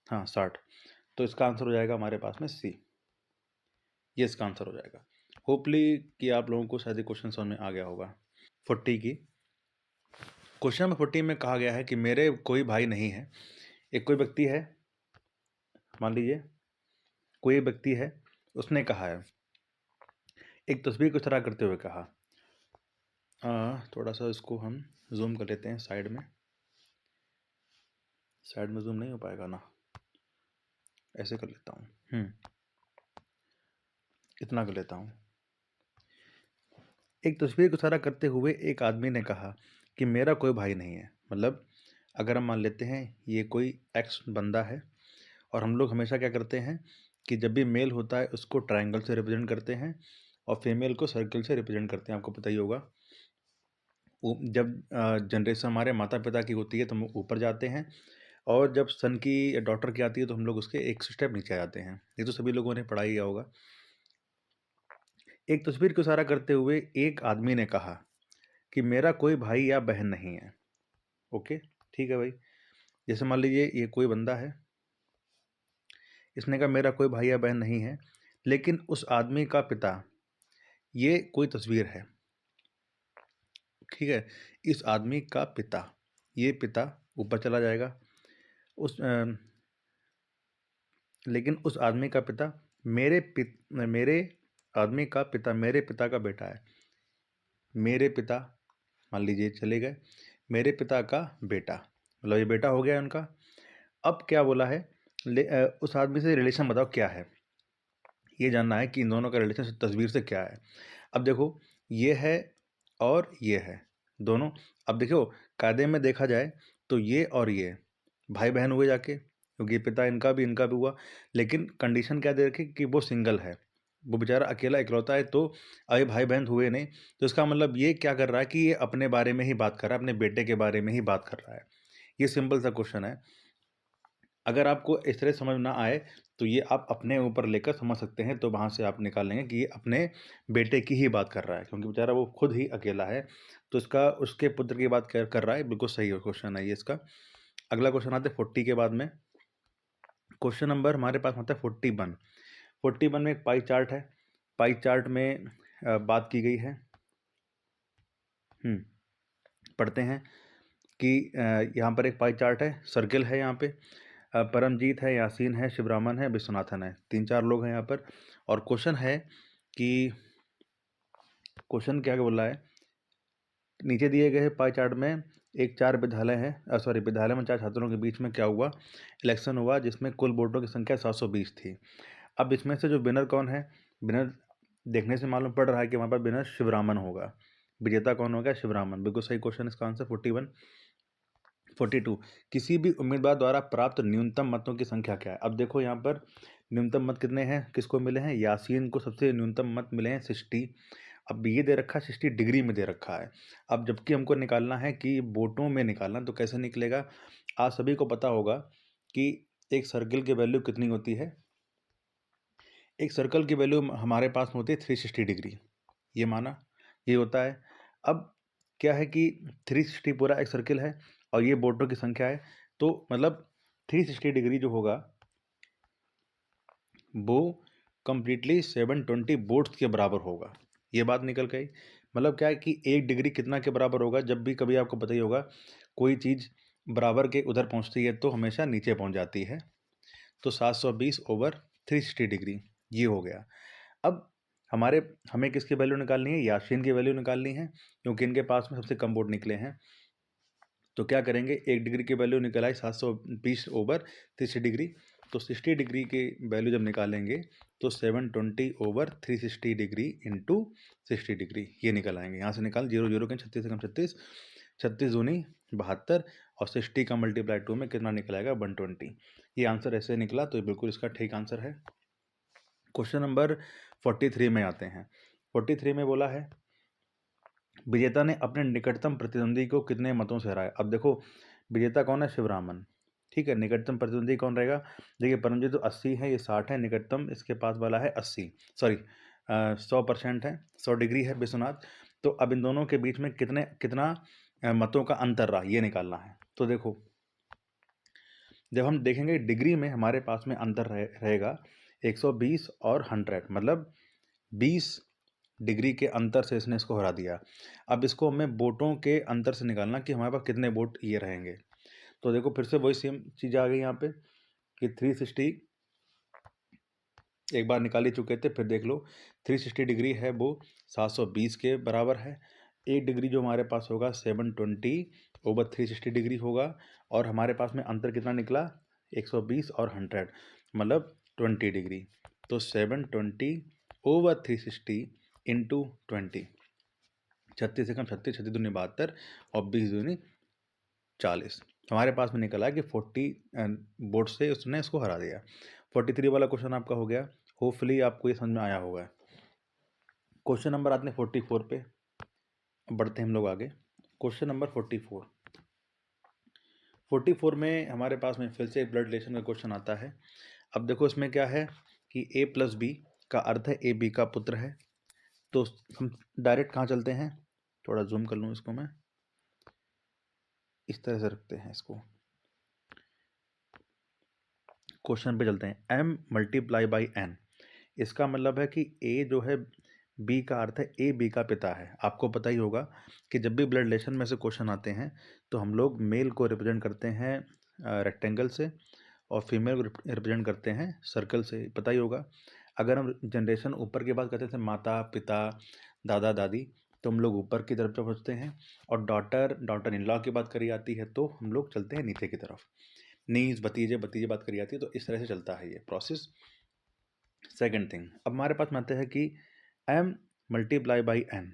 हाँ 60। तो इसका आंसर हो जाएगा हमारे पास में सी। ये इसका आंसर हो जाएगा। होपली कि आप लोगों को शायद क्वेश्चन समझ में आ गया होगा। 40 की क्वेश्चन नंबर 40 में कहा गया है कि मेरे कोई भाई नहीं है। एक कोई व्यक्ति है, मान लीजिए कोई व्यक्ति है, उसने कहा है, एक तस्वीर को इशारा करते हुए कहा, थोड़ा सा इसको हम जूम कर लेते हैं साइड में। साइड में जूम नहीं हो पाएगा ना, ऐसे कर लेता हूँ। इतना कर लेता हूँ। एक तस्वीर को इशारा करते हुए एक आदमी ने कहा कि मेरा कोई भाई नहीं है। मतलब अगर हम मान लेते हैं ये कोई एक्स बंदा है, और हम लोग हमेशा क्या करते हैं कि जब भी मेल होता है उसको ट्रायंगल से रिप्रेजेंट करते हैं और फीमेल को सर्कल से रिप्रेजेंट करते हैं। आपको पता ही होगा, जब जनरेशन हमारे माता पिता की होती है तो हम ऊपर जाते हैं, और जब सन की या डॉटर की आती है तो हम लोग उसके एक स्टेप नीचे आ जाते हैं। ये तो सभी लोगों ने पढ़ा ही होगा। एक तस्वीर को इशारा करते हुए एक आदमी ने कहा कि मेरा कोई भाई या बहन नहीं है। ओके, ठीक है भाई। जैसे मान लीजिए ये कोई बंदा है, इसने कहा मेरा कोई भाई या बहन नहीं है, लेकिन उस आदमी का पिता, ये कोई तस्वीर है, ठीक है, इस आदमी का पिता, ये पिता ऊपर चला जाएगा। लेकिन उस आदमी का पिता मेरे आदमी का पिता मेरे पिता का बेटा है। मेरे पिता मान लीजिए चले गए, मेरे पिता का बेटा, मतलब ये बेटा हो गया उनका। अब क्या बोला है, उस आदमी से रिलेशन बताओ क्या है। ये जानना है कि इन दोनों का रिलेशन तस्वीर से क्या है। अब देखो, ये है और ये है दोनों। अब देखो, कायदे में देखा जाए तो ये और ये भाई बहन हुए जाके, क्योंकि पिता इनका भी हुआ। लेकिन कंडीशन क्या दे रखी कि वो सिंगल है, वो बेचारा अकेला इकलौता है, तो अभी भाई बहन हुए नहीं। तो इसका मतलब ये क्या कर रहा है कि ये अपने बारे में ही बात कर रहा है, अपने बेटे के बारे में ही बात कर रहा है। ये सिंपल सा क्वेश्चन है। अगर आपको इस तरह समझ ना आए तो ये आप अपने ऊपर लेकर समझ सकते हैं, तो वहाँ से आप निकाल लेंगे कि ये अपने बेटे की ही बात कर रहा है, क्योंकि बेचारा वो खुद ही अकेला है, तो इसका उसके पुत्र की बात कर रहा है। बिल्कुल सही क्वेश्चन है ये इसका। अगला क्वेश्चन आता है 40 के बाद में। क्वेश्चन नंबर हमारे पास आता है 41। 41 में एक पाई चार्ट है, पाई चार्ट में बात की गई है। पढ़ते हैं कि यहाँ पर एक पाई चार्ट है, सर्किल है यहाँ पे, परमजीत है, यासीन है, शिवरामन है, विश्वनाथन है, 3-4 लोग हैं यहाँ पर। और क्वेश्चन है कि क्वेश्चन क्या बोल रहा है, नीचे दिए गए पाई चार्ट में एक 4 विद्यालय है, विद्यालय में 4 छात्रों के बीच में क्या हुआ, इलेक्शन हुआ जिसमें कुल वोटों की संख्या 720 थी। अब इसमें से जो विनर कौन है, विनर देखने से मालूम पड़ रहा है कि वहाँ पर विनर शिवरामन होगा। विजेता कौन होगा, शिवरामन। बिल्कुल सही क्वेश्चन, इसका आंसर 41। 42, किसी भी उम्मीदवार द्वारा प्राप्त न्यूनतम मतों की संख्या क्या है। अब देखो यहाँ पर न्यूनतम मत कितने हैं, किसको मिले हैं, यासीन को सबसे न्यूनतम मत मिले हैं 60। अब ये दे रखा है 60 डिग्री में दे रखा है। अब जबकि हमको निकालना है कि वोटों में निकालना, तो कैसे निकलेगा। आप सभी को पता होगा कि एक सर्कल की वैल्यू कितनी होती है, एक सर्कल की वैल्यू हमारे पास में होती है 360 डिग्री, ये माना, ये होता है। अब क्या है कि 360 पूरा एक सर्कल है और ये वोटों की संख्या है, तो मतलब 360 डिग्री जो होगा वो कंप्लीटली 720 वोट्स के बराबर होगा। ये बात निकल गई। मतलब क्या है कि 1 डिग्री कितना के बराबर होगा, जब भी कभी आपको पता ही होगा कोई चीज़ बराबर के उधर पहुंचती है तो हमेशा नीचे पहुंच जाती है। तो 720 ओवर 360 डिग्री ये हो गया। अब हमें किसकी वैल्यू निकालनी है, यासीन की वैल्यू निकालनी है, क्योंकि इनके पास में सबसे कम वोट निकले हैं। तो क्या करेंगे, 1 डिग्री की वैल्यू निकल आई 720 ओवर 360 डिग्री, तो 60 डिग्री की वैल्यू जब निकालेंगे तो 720 ओवर 360 डिग्री इंटू 60 डिग्री ये निकल आएंगे। यहाँ से निकाल 0 0 के 36 से कम 36, 36 दूनी 72 और 60 का मल्टीप्लाई 2 में कितना निकल आएगा 120। ये आंसर ऐसे निकला, तो ये बिल्कुल इसका ठीक आंसर है। क्वेश्चन नंबर 43 में आते हैं। 43 में बोला है विजेता ने अपने निकटतम प्रतिद्वंदी को कितने मतों से हराया। अब देखो विजेता कौन है, शिवरामन, ठीक है। निकटतम प्रतिद्वंदी कौन रहेगा, देखिए परमजीत तो 80 है, ये 60 है, निकटतम इसके पास वाला है 80, सॉरी 100% है, 100 डिग्री है विश्वनाथ। तो अब इन दोनों के बीच में कितना मतों का अंतर रहा ये निकालना है। तो देखो जब हम देखेंगे डिग्री में हमारे पास में अंतर रहेगा 120 और 100, मतलब 20 डिग्री के अंतर से इसने इसको हरा दिया। अब इसको हमें वोटों के अंतर से निकालना कि हमारे पास कितने वोट ये रहेंगे। तो देखो फिर से वही सेम चीज़ आ गई यहाँ पे कि 360 एक बार निकाल ही चुके थे, फिर देख लो 360 डिग्री है वो 720 के बराबर है। 1 डिग्री जो हमारे पास होगा 720 ओवर 360 डिग्री होगा, और हमारे पास में अंतर कितना निकला 120 और 100, मतलब 20 डिग्री। तो 720 ओवर 360 इंटू 20, 36 से कम 36, 36 दूनी 72 और 20 दूनी 40, हमारे पास में निकला कि 40 वोट से उसने इसको हरा दिया। 43 वाला क्वेश्चन आपका हो गया, होपफुली आपको ये समझ में आया होगा। क्वेश्चन नंबर आते हैं 44 पे, बढ़ते हैं हम लोग आगे। क्वेश्चन नंबर 44 में हमारे पास में फिर से ब्लड रिलेशन का क्वेश्चन आता है। अब देखो इसमें क्या है कि a प्लस बी का अर्थ है ए बी का पुत्र है। तो हम डायरेक्ट कहाँ चलते हैं, थोड़ा जूम कर लूँ इसको मैं, इस तरह से रखते हैं इसको, क्वेश्चन पे चलते हैं। m मल्टीप्लाई बाई n, इसका मतलब है कि a जो है b का अर्थ है ए बी का पिता है। आपको पता ही होगा कि जब भी ब्लड रिलेशन में से क्वेश्चन आते हैं तो हम लोग मेल को रिप्रेजेंट करते हैं रेक्टेंगल से और फीमेल को रिप्रेजेंट करते हैं सर्कल से, पता ही होगा। अगर हम जनरेशन ऊपर की बात करते थे, माता पिता दादा दादी, तो हम लोग ऊपर की तरफ पहुँचते हैं, और डॉटर इन लॉ की बात करी जाती है तो हम लोग चलते हैं नीचे की तरफ। नीज भतीजे भतीजे बात करी जाती है, तो इस तरह से चलता है ये प्रोसेस। सेकेंड थिंग, अब हमारे पास में आते हैं कि m multiply by n,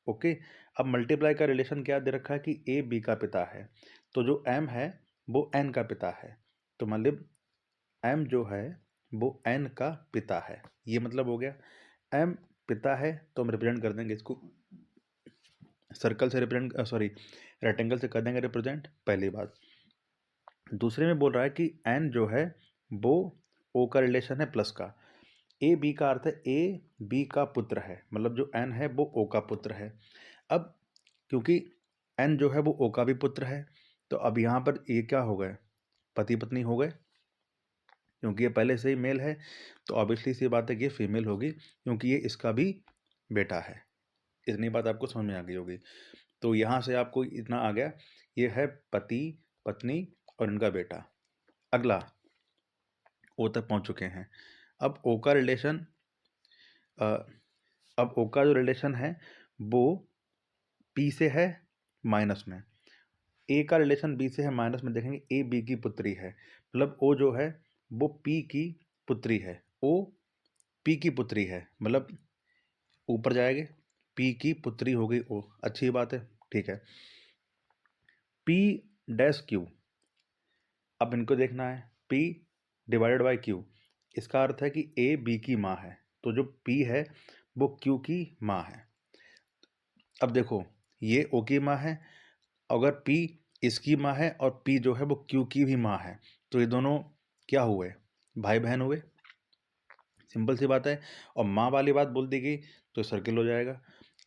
okay. अब मल्टीप्लाई का रिलेशन क्या दे रखा है कि a b का पिता है, तो जो m है वो n का पिता है, तो मतलब m जो है वो n का पिता है, ये मतलब हो गया। m पिता है तो हम रिप्रेजेंट कर देंगे इसको सर्कल से, रिप्रेजेंट सॉरी रेक्टेंगल से कर देंगे रिप्रेजेंट, पहली बात। दूसरे में बोल रहा है कि n जो है वो o का रिलेशन है प्लस का, ए बी का अर्थ है ए बी का पुत्र है, मतलब जो n है वो o का पुत्र है। अब क्योंकि n जो है वो o का भी पुत्र है, तो अब यहाँ पर ये क्या हो गए, पति पत्नी हो गए, क्योंकि ये पहले से ही मेल है तो ऑब्वियसली सी बात है कि ये फीमेल होगी, क्योंकि ये इसका भी बेटा है। इतनी बात आपको समझ में आ गई होगी। तो यहाँ से आपको इतना आ गया, ये है पति, पत्नी और इनका बेटा। अगला ओ तक पहुँच चुके हैं। अब ओ का रिलेशन अब ओ का जो रिलेशन है वो पी से है माइनस में, ए का रिलेशन बी से है माइनस में। देखेंगे ए बी की पुत्री है, मतलब ओ जो है वो पी की पुत्री है, ओ पी की पुत्री है, मतलब ऊपर जाएंगे पी की पुत्री हो गई ओ, अच्छी बात है, ठीक है। पी डैश क्यू, अब इनको देखना है, पी डिवाइडेड बाई क्यू, इसका अर्थ है कि ए बी की माँ है, तो जो पी है वो क्यू की माँ है। अब देखो ये ओ की माँ है, अगर पी इसकी माँ है और पी जो है वो क्यू की भी माँ है, तो ये दोनों क्या हुए, भाई बहन हुए, सिंपल सी बात है। और माँ वाली बात बोल दी गई तो सर्किल हो जाएगा।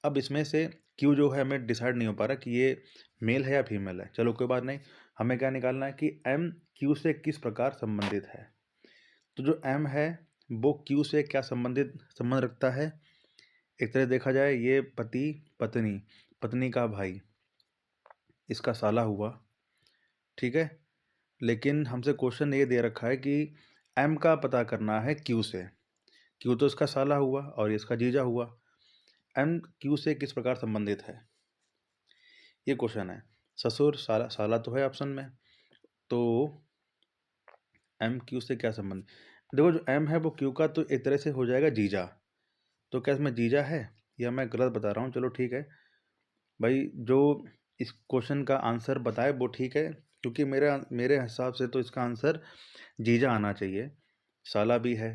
अब इसमें से क्यू जो है हमें डिसाइड नहीं हो पा रहा कि ये मेल है या फीमेल है, चलो कोई बात नहीं, हमें क्या निकालना है कि एम क्यू से किस प्रकार संबंधित है। तो जो एम है वो क्यू से क्या संबंध रखता है, एक तरह देखा जाए ये पति पत्नी, पत्नी का भाई, इसका साला हुआ, ठीक है। लेकिन हमसे क्वेश्चन ये दे रखा है कि एम का पता करना है क्यू से, क्यू तो इसका साला हुआ और इसका जीजा हुआ, एम क्यू से किस प्रकार संबंधित है, ये क्वेश्चन है। ससुर साला, साला तो है ऑप्शन में, तो एम क्यू से क्या संबंध, देखो जो एम है वो क्यू का तो एक तरह से हो जाएगा जीजा, तो क्या इसमें जीजा है या मैं गलत बता रहा हूँ, चलो ठीक है भाई, जो इस क्वेश्चन का आंसर बताए वो ठीक है, क्योंकि मेरे हिसाब से तो इसका आंसर जीजा आना चाहिए, साला भी है।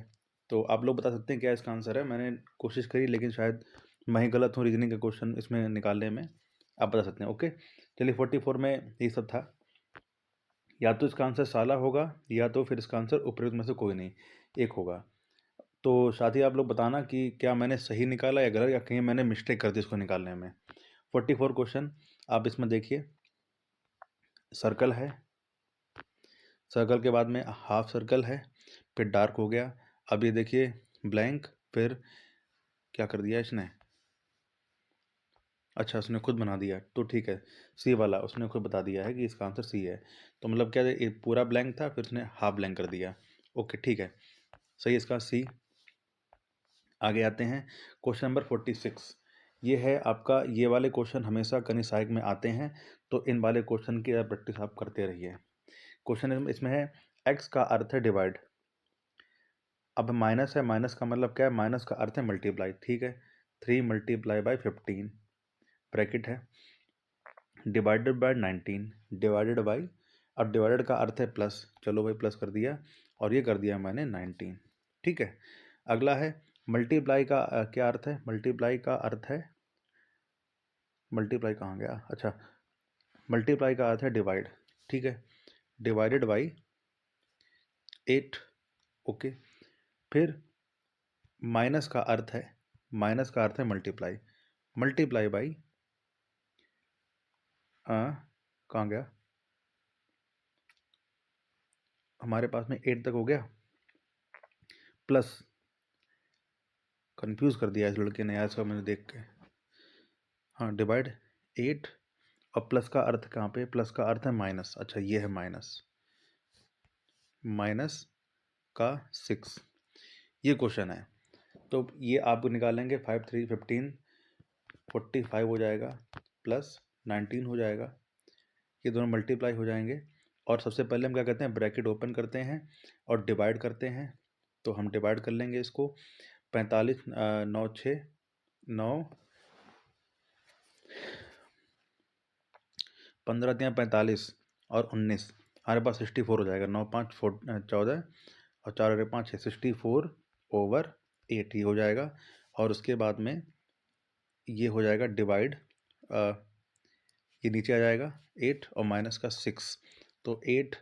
तो आप लोग बता सकते हैं क्या इसका आंसर है, मैंने कोशिश करी लेकिन शायद मैं ही गलत हूँ रीजनिंग का क्वेश्चन इसमें निकालने में, आप बता सकते हैं। ओके चलिए 44 में यही सब था, या तो इसका आंसर साला होगा या तो फिर इसका आंसर उपयुक्त में से कोई नहीं एक होगा। तो साथ ही आप लोग बताना कि क्या मैंने सही निकाला या गलत, या कहीं मैंने मिस्टेक कर दी इसको निकालने में। 44 क्वेश्चन आप इसमें देखिए, सर्कल है, सर्कल के बाद में हाफ सर्कल है, फिर डार्क हो गया, अब ये देखिए ब्लैंक, फिर क्या कर दिया इसने, अच्छा उसने खुद बना दिया, तो ठीक है, सी वाला उसने खुद बता दिया है कि इसका आंसर सी है, तो मतलब क्या है, ये पूरा ब्लैंक था फिर उसने हाफ ब्लैंक कर दिया। ओके ठीक है, सही इसका सी। आगे आते हैं क्वेश्चन नंबर 46, ये है आपका, ये वाले क्वेश्चन हमेशा कहीं सहायक में आते हैं, तो इन वाले क्वेश्चन की प्रैक्टिस आप करते रहिए। क्वेश्चन इसमें है एक्स का अर्थ है डिवाइड, अब माइनस है, माइनस का मतलब क्या है, माइनस का अर्थ है मल्टीप्लाई, ठीक है, 3 मल्टीप्लाई बाई 15 ब्रैकेट है, डिवाइडेड बाय 19 डिवाइडेड बाई, अब डिवाइडेड का अर्थ है प्लस, चलो भाई प्लस कर दिया और ये कर दिया मैंने 19, ठीक है। अगला है मल्टीप्लाई का क्या अर्थ है, मल्टीप्लाई का अर्थ है, मल्टीप्लाई कहाँ गया, अच्छा मल्टीप्लाई का अर्थ है डिवाइड, ठीक है, डिवाइडेड बाई 8, ओके। फिर माइनस का अर्थ है, माइनस का अर्थ है मल्टीप्लाई, मल्टीप्लाई बाई कहाँ गया, हमारे पास में 8 तक हो गया, प्लस, कंफ्यूज कर दिया इस लड़के ने यार इसका मैंने देख के, हाँ डिवाइड 8 और प्लस का अर्थ कहाँ पे, प्लस का अर्थ है माइनस, अच्छा ये है माइनस, माइनस का 6, ये क्वेश्चन है। तो ये आप निकालेंगे 5 3 15 45 हो जाएगा, प्लस 19 हो जाएगा, ये दोनों मल्टीप्लाई हो जाएंगे, और सबसे पहले हम क्या करते हैं, ब्रैकेट ओपन करते हैं और डिवाइड करते हैं, तो हम डिवाइड कर लेंगे इसको, 45 9 6 9 15 दिया 45 और 19, हमारे पास 64 हो जाएगा, 9 5 14 और 4 और 5 6, 64 ओवर 8 ही हो जाएगा, और उसके बाद में ये हो जाएगा डिवाइड, ये नीचे आ जाएगा 8 और माइनस का 6, तो 8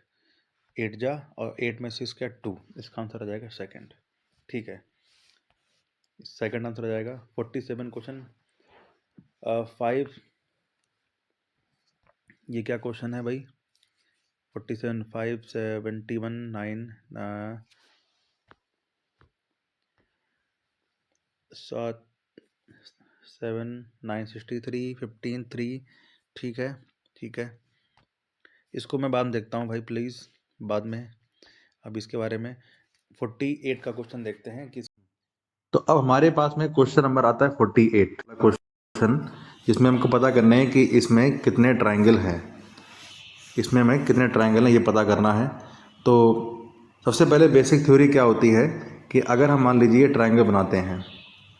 8 जा और 8 में 6 क्या 2, इसका आंसर आ जाएगा सेकंड, ठीक है, सेकंड आंसर आ जाएगा। 47 क्वेश्चन 5, ये क्या क्वेश्चन है भाई, 47 5 71 9 7 7 9 63 15 3। ठीक है, ठीक है, इसको मैं बाद में देखता हूँ भाई, प्लीज़ बाद में। अब इसके बारे में 48 का क्वेश्चन देखते हैं कि तो अब हमारे पास में क्वेश्चन नंबर आता है 48 क्वेश्चन, जिसमें हमको पता करना है कि इसमें कितने ट्रायंगल हैं, इसमें हमें कितने ट्रायंगल हैं ये पता करना है। तो सबसे पहले बेसिक थ्योरी क्या होती है कि अगर हम मान लीजिए ट्रायंगल बनाते हैं,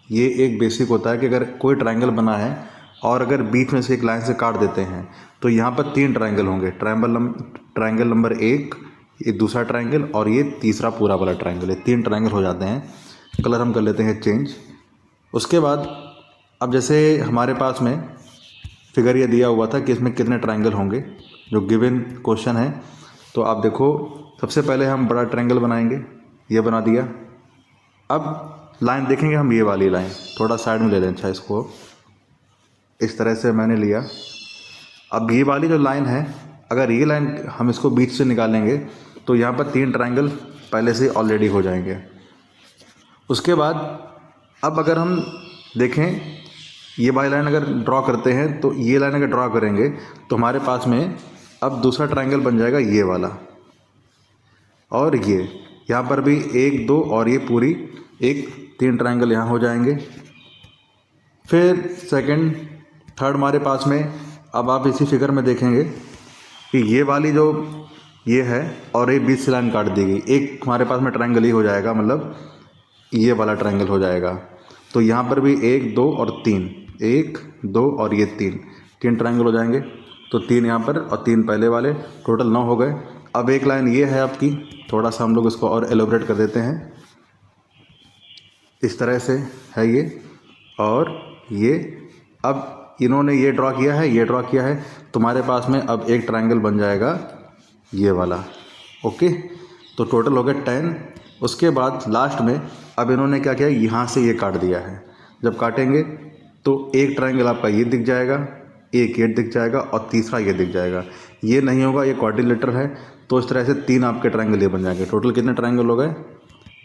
ये एक बेसिक होता है कि अगर कोई ट्रायंगल बना है और अगर बीच में से एक लाइन से काट देते हैं तो यहाँ पर 3 ट्रायंगल होंगे। ट्रायंगल नंबर 1, ये दूसरा ट्रायंगल और ये तीसरा पूरा वाला ट्रायंगल, ये 3 ट्रायंगल हो जाते हैं। कलर हम कर लेते हैं चेंज। उसके बाद अब जैसे हमारे पास में फिगर ये दिया हुआ था कि इसमें कितने ट्रायंगल होंगे, जो गिवन क्वेश्चन है। तो आप देखो, सबसे पहले हम बड़ा ट्रायंगल बनाएंगे, ये बना दिया। अब लाइन देखेंगे हम, ये वाली लाइन थोड़ा साइड में ले लें, अच्छा इसको इस तरह से मैंने लिया। अब ये वाली जो लाइन है, अगर ये लाइन हम इसको बीच से निकालेंगे तो यहाँ पर 3 ट्रायंगल पहले से ऑलरेडी हो जाएंगे। उसके बाद अब अगर हम देखें, ये वाली लाइन अगर ड्रॉ करते हैं तो ये लाइन अगर ड्रॉ करेंगे तो हमारे पास में अब दूसरा ट्रायंगल बन जाएगा ये वाला, और ये यहाँ पर भी 1 2 और ये पूरी 3 ट्रायंगल यहाँ हो जाएंगे। फिर सेकंड थर्ड हमारे पास में, अब आप इसी फिगर में देखेंगे कि ये वाली जो ये है और ये बीच से लाइन काट दी गई, एक हमारे पास में ट्रायंगल ही हो जाएगा, मतलब ये वाला ट्रायंगल हो जाएगा। तो यहाँ पर भी 1 2 और 3, 1 2 और ये 3 ट्रायंगल हो जाएंगे। तो 3 यहाँ पर और 3 पहले वाले, टोटल 9 हो गए। अब एक लाइन ये है आपकी, थोड़ा सा हम लोग इसको और एलोबरेट कर देते हैं, इस तरह से है ये और ये। अब इन्होंने ये ड्रॉ किया है, ये ड्रॉ किया है, तुम्हारे पास में अब एक ट्रायंगल बन जाएगा ये वाला। ओके, तो टोटल हो गए 10। उसके बाद लास्ट में अब इन्होंने क्या किया, यहाँ से ये काट दिया है। जब काटेंगे तो एक ट्रायंगल आपका ये दिख जाएगा, एक ये दिख जाएगा और तीसरा ये दिख जाएगा। ये नहीं होगा, ये क्वाड्रिलेटरल है, तो इस तरह से 3 आपके ट्रायंगल ये बन जाएंगे। टोटल कितने ट्रायंगल हो गए,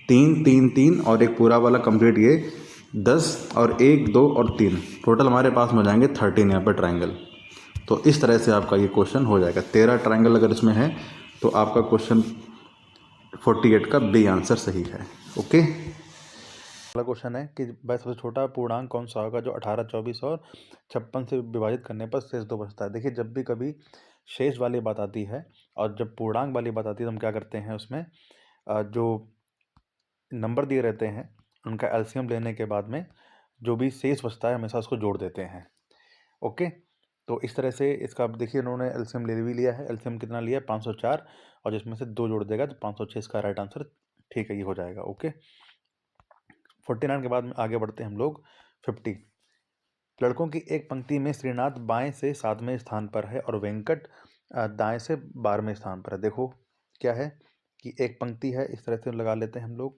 3 3 3 और एक पूरा वाला कंप्लीट, ये 10 और 1 2 और 3, टोटल हमारे पास में हो जाएंगे 13 यहाँ पर ट्रायंगल। तो इस तरह से आपका ये क्वेश्चन हो जाएगा। 13 ट्रायंगल अगर इसमें है तो आपका क्वेश्चन 48 का बी आंसर सही है। ओके, अगला क्वेश्चन है कि भाई सबसे छोटा पूर्णांक कौन सा होगा जो 18 24 और 56 से विभाजित करने पर शेष 2 बचता है। देखिए, जब भी कभी शेष वाली बात आती है और जब पूर्णांक वाली बात आती है तो हम क्या करते हैं, उसमें जो नंबर दिए रहते हैं उनका एलसीएम लेने के बाद में जो भी शेष बचता है हमेशा उसको जोड़ देते हैं। ओके, तो इस तरह से इसका अब देखिए इन्होंने एलसीएम ले भी लिया है। एलसीएम कितना लिया है, 504, और जिसमें से 2 जोड़ देगा तो 506 इसका राइट आंसर ठीक है, ये हो जाएगा। ओके, 49 के बाद में आगे बढ़ते हैं हम लोग 50। लड़कों की एक पंक्ति में श्रीनाथ बाएं से 7वें स्थान पर है और वेंकट दाएं से 12वें स्थान पर है। देखो क्या है कि एक पंक्ति है, इस तरह से लगा लेते हैं हम लोग।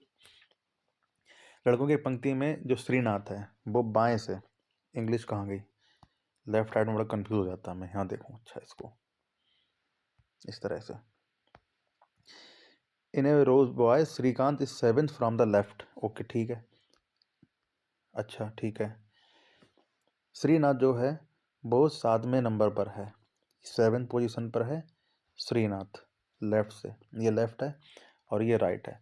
लड़कों की पंक्ति में जो श्रीनाथ है वो बाएं से, इंग्लिश कहाँ गई, लेफ्ट राइट में बड़ा कंफ्यूज हो जाता है मैं, यहाँ देखूँ, अच्छा इसको इस तरह से। In a row boy Srikanth is 7th from the left. Okay, ठीक है, अच्छा ठीक है। श्रीनाथ जो है वो 7वें नंबर पर है, 7th पोजीशन पर है श्रीनाथ, लेफ्ट से, ये लेफ्ट है और ये राइट है।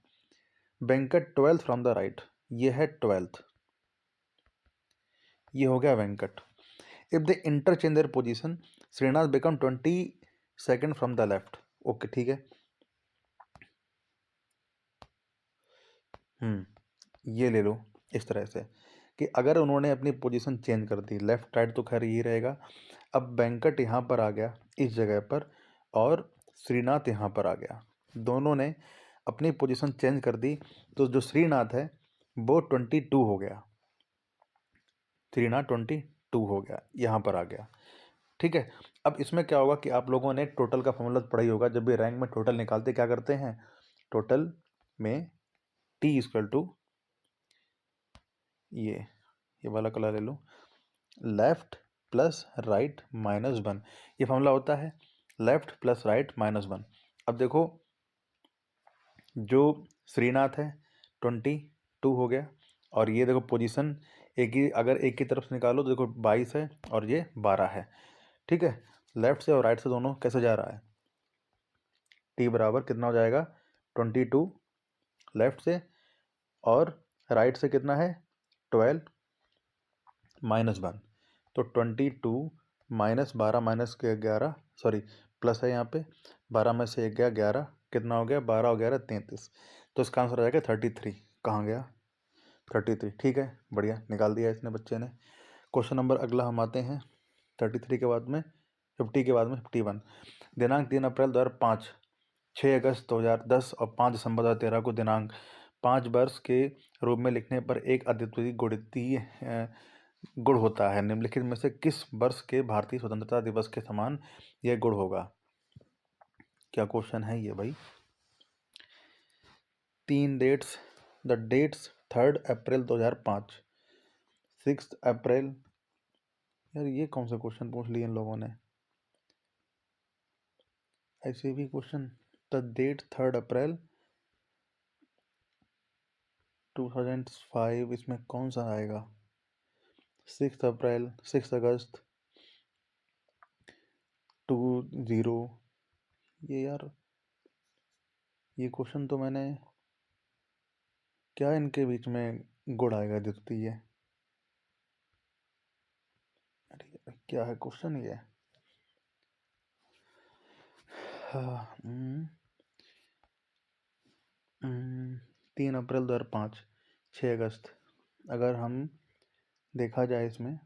Venkat 12th from the right, ये है 12th, ये हो गया Venkat. If they interchange their position Srinath become 22nd from the left. Okay, ठीक है, ये ले लो इस तरह से कि अगर उन्होंने अपनी पोजीशन चेंज कर दी, लेफ्ट राइट तो खैर यही रहेगा। अब वेंकट यहाँ पर आ गया इस जगह पर और श्रीनाथ यहाँ पर आ गया, दोनों ने अपनी पोजीशन चेंज कर दी, तो जो श्रीनाथ है वो 22 हो गया, श्रीनाथ 22 हो गया, यहाँ पर आ गया। ठीक है, अब इसमें क्या होगा कि आप लोगों ने टोटल का फॉर्मूला पढ़ा ही होगा। जब भी रैंक में टोटल निकालते क्या करते हैं, टोटल में टी इक्वल टू ये वाला कलर ले लो, लेफ्ट प्लस राइट माइनस 1, ये फॉर्मूला होता है लेफ्ट प्लस राइट माइनस 1। अब देखो जो श्रीनाथ है 22 हो गया और ये देखो पोजीशन एक ही, अगर एक की तरफ से निकालो तो देखो 22 है और ये 12 है। ठीक है, लेफ्ट से और राइट से दोनों कैसे जा रहा है, t बराबर कितना हो जाएगा 22 लेफ्ट से, और राइट से कितना है 12 -1, तो 22 -12 -11, सॉरी प्लस है यहाँ पे, 12 में से 1 गया 11, कितना हो गया 12 और 11 33, तो इसका आंसर हो जाएगा 33। कहाँ गया 33? ठीक है, बढ़िया निकाल दिया इसने बच्चे ने। क्वेश्चन नंबर अगला हम आते हैं 33 के बाद में 50 के बाद में 51। दिनांक 3 अप्रैल 2005, 6 अगस्त 2010 और 5 दिसंबर 2013 को दिनांक 5 वर्ष के रूप में लिखने पर एक अद्वितीय गुण होता है। निम्नलिखित में से किस वर्ष के भारतीय स्वतंत्रता दिवस के समान यह गुण होगा? क्या क्वेश्चन है ये भाई? 3 डेट्स, द डेट्स 3 अप्रैल 2005, 6 अप्रैल, यार ये कौन सा क्वेश्चन पूछ लिए इन लोगों ने? ऐसे भी क्वेश्चन, द डेट 3 अप्रैल 2005, इसमें कौन सा आएगा? 6 अप्रैल, 6 अगस्त 20, ये यार ये क्वेश्चन तो मैंने, क्या इनके बीच में गुड़ आएगा द्वितीय? अरे क्या है क्वेश्चन ये? हाँ, 3 अप्रैल 2005, 6 अगस्त, अगर हम देखा जाए इसमें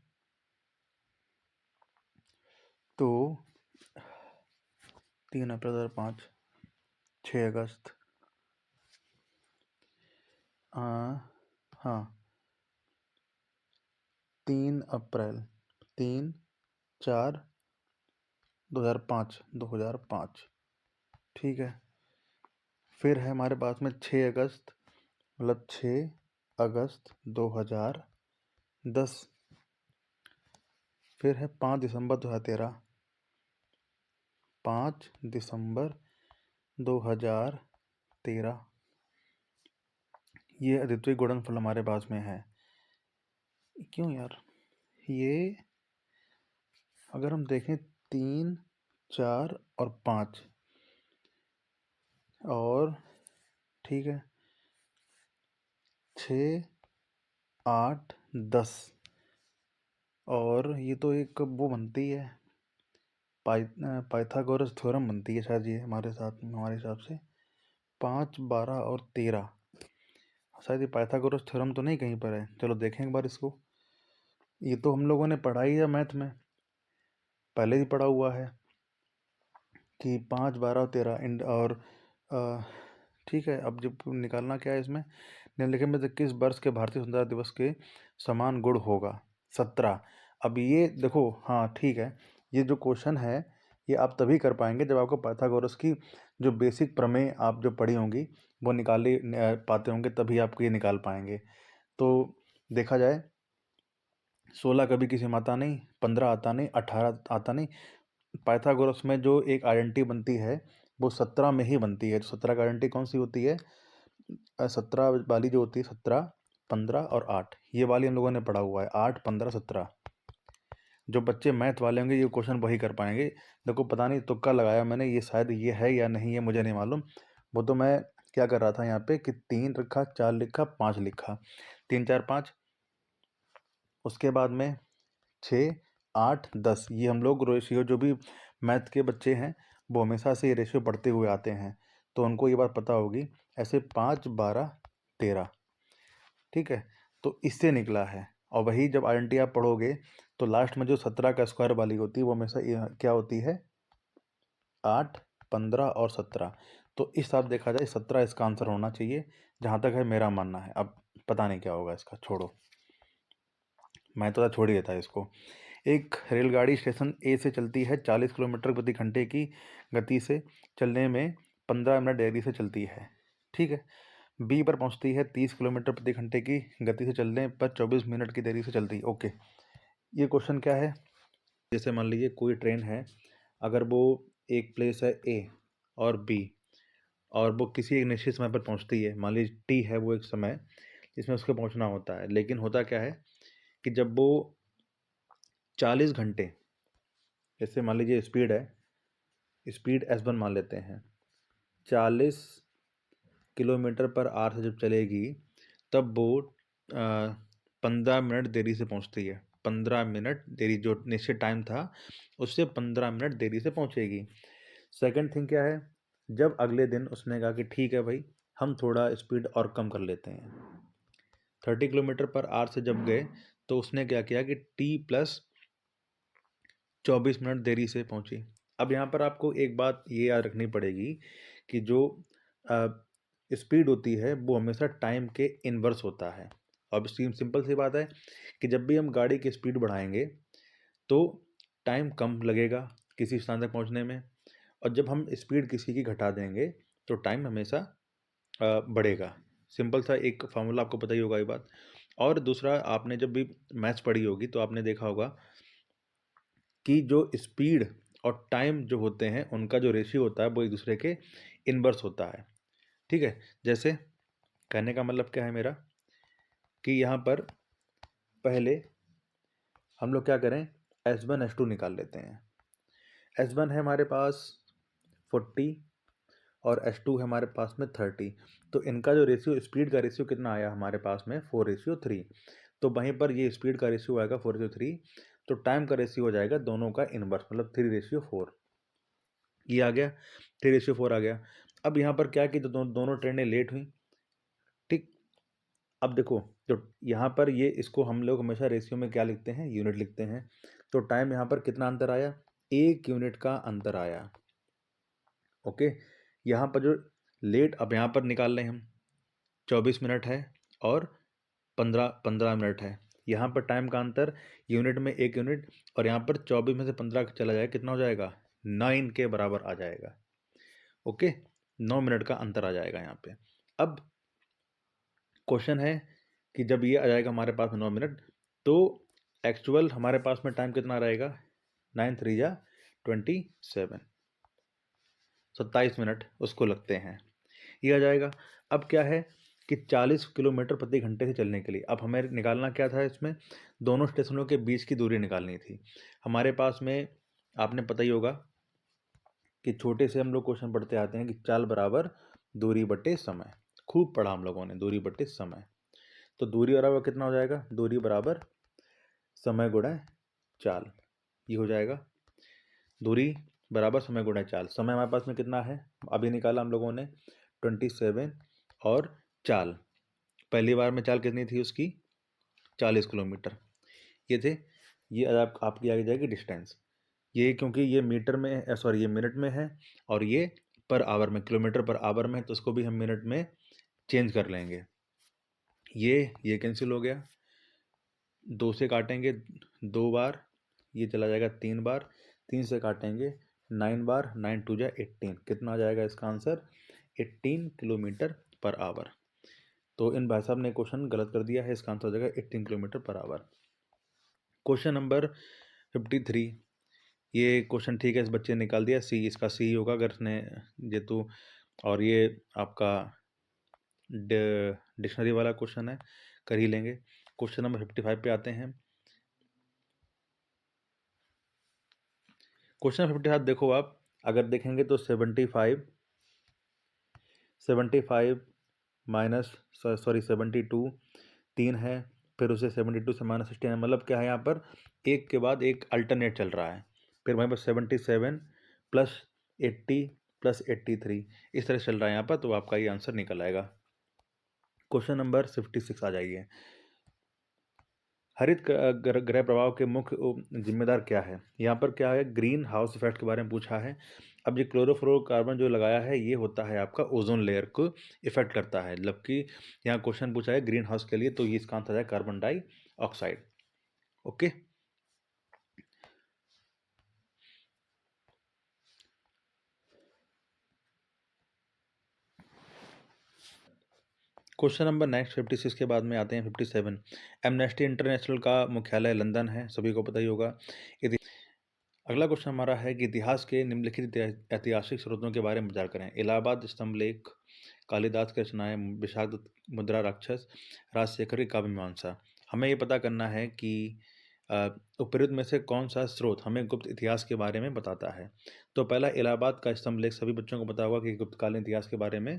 तो 3 अप्रैल 2005, 6 अगस्त, हाँ 3 अप्रैल, 3 4 2005, ठीक है। फिर है हमारे पास में 6 अगस्त, मतलब 6 अगस्त 2010। फिर है 5 दिसंबर 2013, 5 दिसंबर 2013, ये अद्वितीय गुणनफल हमारे पास में है। क्यों यार, ये अगर हम देखें 3, 4 और 5, और ठीक है 6, 8, 10, और ये तो एक वो बनती है पाइथागोरस थ्योरम बनती है शायद ये हमारे हिसाब से 5, 12 और 13, शायद ये पाइथागोरस थ्योरम तो नहीं कहीं पर है। चलो देखें एक बार इसको। ये तो हम लोगों ने पढ़ा ही है मैथ में, पहले ही पढ़ा हुआ है कि 5, 12 और 13 और ठीक है। अब जब निकालना क्या है इसमें, निम्नलिखित में से किस वर्ष के भारतीय स्वतंत्रता दिवस के समान गुण होगा? 17। अब ये देखो, हाँ ठीक है, ये जो क्वेश्चन है ये आप तभी कर पाएंगे जब आपको पाइथागोरस की जो बेसिक प्रमेय आप जो पढ़ी होंगी वो निकाले पाते होंगे, तभी आप ये निकाल पाएंगे। तो देखा जाए 16 कभी किसी में आता नहीं, 15 आता नहीं, 18 आता नहीं। पाइथागोरस में जो एक आइडेंटिटी बनती है वो 17 में ही बनती है। तो 17 का आइडेंटिटी कौन सी होती है? 17 वाली जो होती है, 17, 15 और 8, ये वाली हम लोगों ने पढ़ा हुआ है, 8, 15, 17। जो बच्चे मैथ वाले होंगे ये क्वेश्चन वही कर पाएंगे। देखो पता नहीं तुक्का लगाया मैंने, ये शायद ये है या नहीं है मुझे नहीं मालूम। वो तो मैं क्या कर रहा था यहाँ पे कि 3 रखा, 4 लिखा, 5 लिखा, 3, 4, 5, उसके बाद में 6, 8, 10, ये हम लोग रेशियो, जो भी मैथ के बच्चे हैं वो हमेशा से ये रेशियो पढ़ते हुए आते हैं, तो उनको ये बात पता होगी। ऐसे 5, 12, 13, ठीक है, तो इससे निकला है। और वही जब आइडेंटिटी आप पढ़ोगे तो लास्ट में जो 17 का स्क्वायर वाली होती है वो हमेशा क्या होती है? 8, 15 और 17। तो इस हिसाब देखा जाए 17 इसका आंसर होना चाहिए, जहाँ तक है मेरा मानना है। अब पता नहीं क्या होगा इसका, छोड़ो, मैं तो छोड़ ही देता है इसको। एक रेलगाड़ी स्टेशन ए से चलती है 40 किलोमीटर प्रति घंटे की गति से चलने में 15 मिनट देरी से चलती है, ठीक है। बी पर पहुंचती है 30 किलोमीटर प्रति घंटे की गति से चलने पर 24 मिनट की देरी से चलती है। ओके, ये क्वेश्चन क्या है? जैसे मान लीजिए कोई ट्रेन है, अगर वो एक प्लेस है ए और बी, और वो किसी एक निश्चित समय पर पहुंचती है, मान लीजिए टी है वो एक समय, जिसमें उसको पहुंचना होता है। लेकिन होता क्या है कि जब वो 40 घंटे, जैसे मान लीजिए स्पीड है, स्पीड S1 मान लेते हैं, 40 किलोमीटर पर आवर से जब चलेगी तब वो 15 मिनट देरी से पहुंचती है। 15 मिनट देरी, जो निश्चित टाइम था उससे 15 मिनट देरी से पहुंचेगी। सेकंड थिंग क्या है, जब अगले दिन उसने कहा कि ठीक है भाई, हम थोड़ा स्पीड और कम कर लेते हैं, 30 किलोमीटर पर आवर से जब गए तो उसने क्या किया कि T+24 मिनट देरी से पहुंची। अब यहाँ पर आपको एक बात ये याद रखनी पड़ेगी कि जो स्पीड होती है वो हमेशा टाइम के इन्वर्स होता है। अब सिंपल सी बात है कि जब भी हम गाड़ी की स्पीड बढ़ाएंगे तो टाइम कम लगेगा किसी स्थान तक पहुंचने में, और जब हम स्पीड किसी की घटा देंगे तो टाइम हमेशा बढ़ेगा। सिंपल सा एक फार्मूला, आपको पता ही होगा ये बात। और दूसरा, आपने जब भी मैथ्स पढ़ी होगी तो आपने देखा होगा कि जो स्पीड और टाइम जो होते हैं उनका जो रेशियो होता है वो एक दूसरे के इन्वर्स होता है। ठीक है, जैसे कहने का मतलब क्या है मेरा कि यहाँ पर पहले हम लोग क्या करें, S1 S2 निकाल लेते हैं। S1 है हमारे पास 40 और S2 है हमारे पास में 30। तो इनका जो रेशियो, स्पीड का रेशियो कितना आया हमारे पास में, 4:3। तो वहीं पर ये स्पीड का रेशियो आएगा 4:3, तो टाइम का रेशियो हो जाएगा दोनों का इनवर्स, मतलब 3:4। ये आ गया, 3:4 आ गया। अब यहाँ पर क्या कि दोनों ट्रेनें लेट हुई। ठीक, अब देखो, जो यहाँ पर ये, इसको हम लोग हमेशा रेशियो में क्या लिखते हैं, यूनिट लिखते हैं। तो टाइम यहाँ पर कितना अंतर आया, 1 यूनिट का अंतर आया। ओके, यहाँ पर जो लेट, अब यहाँ पर निकाल लें हम, 24 मिनट है और 15 मिनट है। यहाँ पर टाइम का अंतर यूनिट में 1 यूनिट, और यहाँ पर 24 में से 15 चला जाएगा, कितना हो जाएगा, 9 के बराबर आ जाएगा। ओके, 9 मिनट का अंतर आ जाएगा यहाँ पे। अब क्वेश्चन है कि जब ये आ जाएगा हमारे पास में 9 मिनट, तो एक्चुअल हमारे पास में टाइम कितना रहेगा, 9 3 या 27, 27 मिनट उसको लगते हैं, ये आ जाएगा। अब क्या है कि 40 किलोमीटर प्रति घंटे से चलने के लिए, अब हमें निकालना क्या था, इसमें दोनों स्टेशनों के बीच की दूरी निकालनी थी। हमारे पास में, आपने पता ही होगा कि छोटे से हम लोग क्वेश्चन पढ़ते आते हैं कि चाल बराबर दूरी बटे समय। खूब पढ़ा हम लोगों ने, दूरी बटे समय। तो दूरी बराबर कितना हो जाएगा, दूरी बराबर समय गुणा चाल, ये हो जाएगा। दूरी बराबर समय गुणा चाल। समय हमारे पास में कितना है, अभी निकाला हम लोगों ने, 27, और चाल, पहली बार में चाल कितनी थी उसकी, 40 किलोमीटर। ये थे, ये आपकी आगे जाएगी डिस्टेंस। ये क्योंकि ये मीटर में, सॉरी ये मिनट में है, और ये पर आवर में, किलोमीटर पर आवर में है, तो उसको भी हम मिनट में चेंज कर लेंगे। ये कैंसिल हो गया, 2 से काटेंगे 2 बार, ये चला जाएगा 3 बार, 3 से काटेंगे 9 बार, 9 2 जा 18, कितना आ जाएगा इसका आंसर, 18 किलोमीटर पर आवर। तो इन भाई साहब ने क्वेश्चन गलत कर दिया है, इसका आंसर हो जाएगा 18 kilometre per hour. Question number 53, ये क्वेश्चन ठीक है, इस बच्चे ने निकाल दिया सी, इसका सी होगा अगर इसने जेतु, और ये आपका डिक्शनरी वाला क्वेश्चन है, कर ही लेंगे। क्वेश्चन नंबर 55 पे आते हैं। क्वेश्चन 55 देखो, आप अगर देखेंगे तो 75 माइनस, सॉरी 72, 3 है, फिर उसे 72 से माइनस 16 है, मतलब क्या है यहाँ पर एक के बाद एक अल्टरनेट चल रहा है। फिर वहीं पर 77 प्लस 80 प्लस 83, इस तरह से चल रहा है यहाँ पर, तो आपका ये आंसर निकल आएगा। क्वेश्चन नंबर 56 आ जाइए। हरित ग्रह प्रभाव के मुख्य जिम्मेदार क्या है, यहाँ पर क्या है, ग्रीन हाउस इफेक्ट के बारे में पूछा है। अब ये क्लोरोफ्लोरोकार्बन जो लगाया है, ये होता है आपका ओजोन लेयर को इफेक्ट करता है, जबकि यहाँ क्वेश्चन पूछा है ग्रीन हाउस के लिए, तो ये इसका आंसर है carbon dioxide. Okay, question number next 56 के बाद में आते हैं 57। एमनेस्टी इंटरनेशनल का मुख्यालय लंदन है, सभी को पता ही होगा। अगला क्वेश्चन हमारा है कि इतिहास के निम्नलिखित ऐतिहासिक स्रोतों के बारे में विचार करें। इलाहाबाद स्तंभ लेख, कालिदास की रचनाएं, विशाखदत्त, मुद्रा राक्षस, राजशेखर की काव्य मीमांसा। हमें ये पता करना है कि उपरोक्त में से कौन सा स्रोत हमें गुप्त इतिहास के बारे में बताता है। तो पहला इलाहाबाद का स्तंभ लेख, सभी बच्चों को पता होगा कि गुप्तकालीन इतिहास के बारे में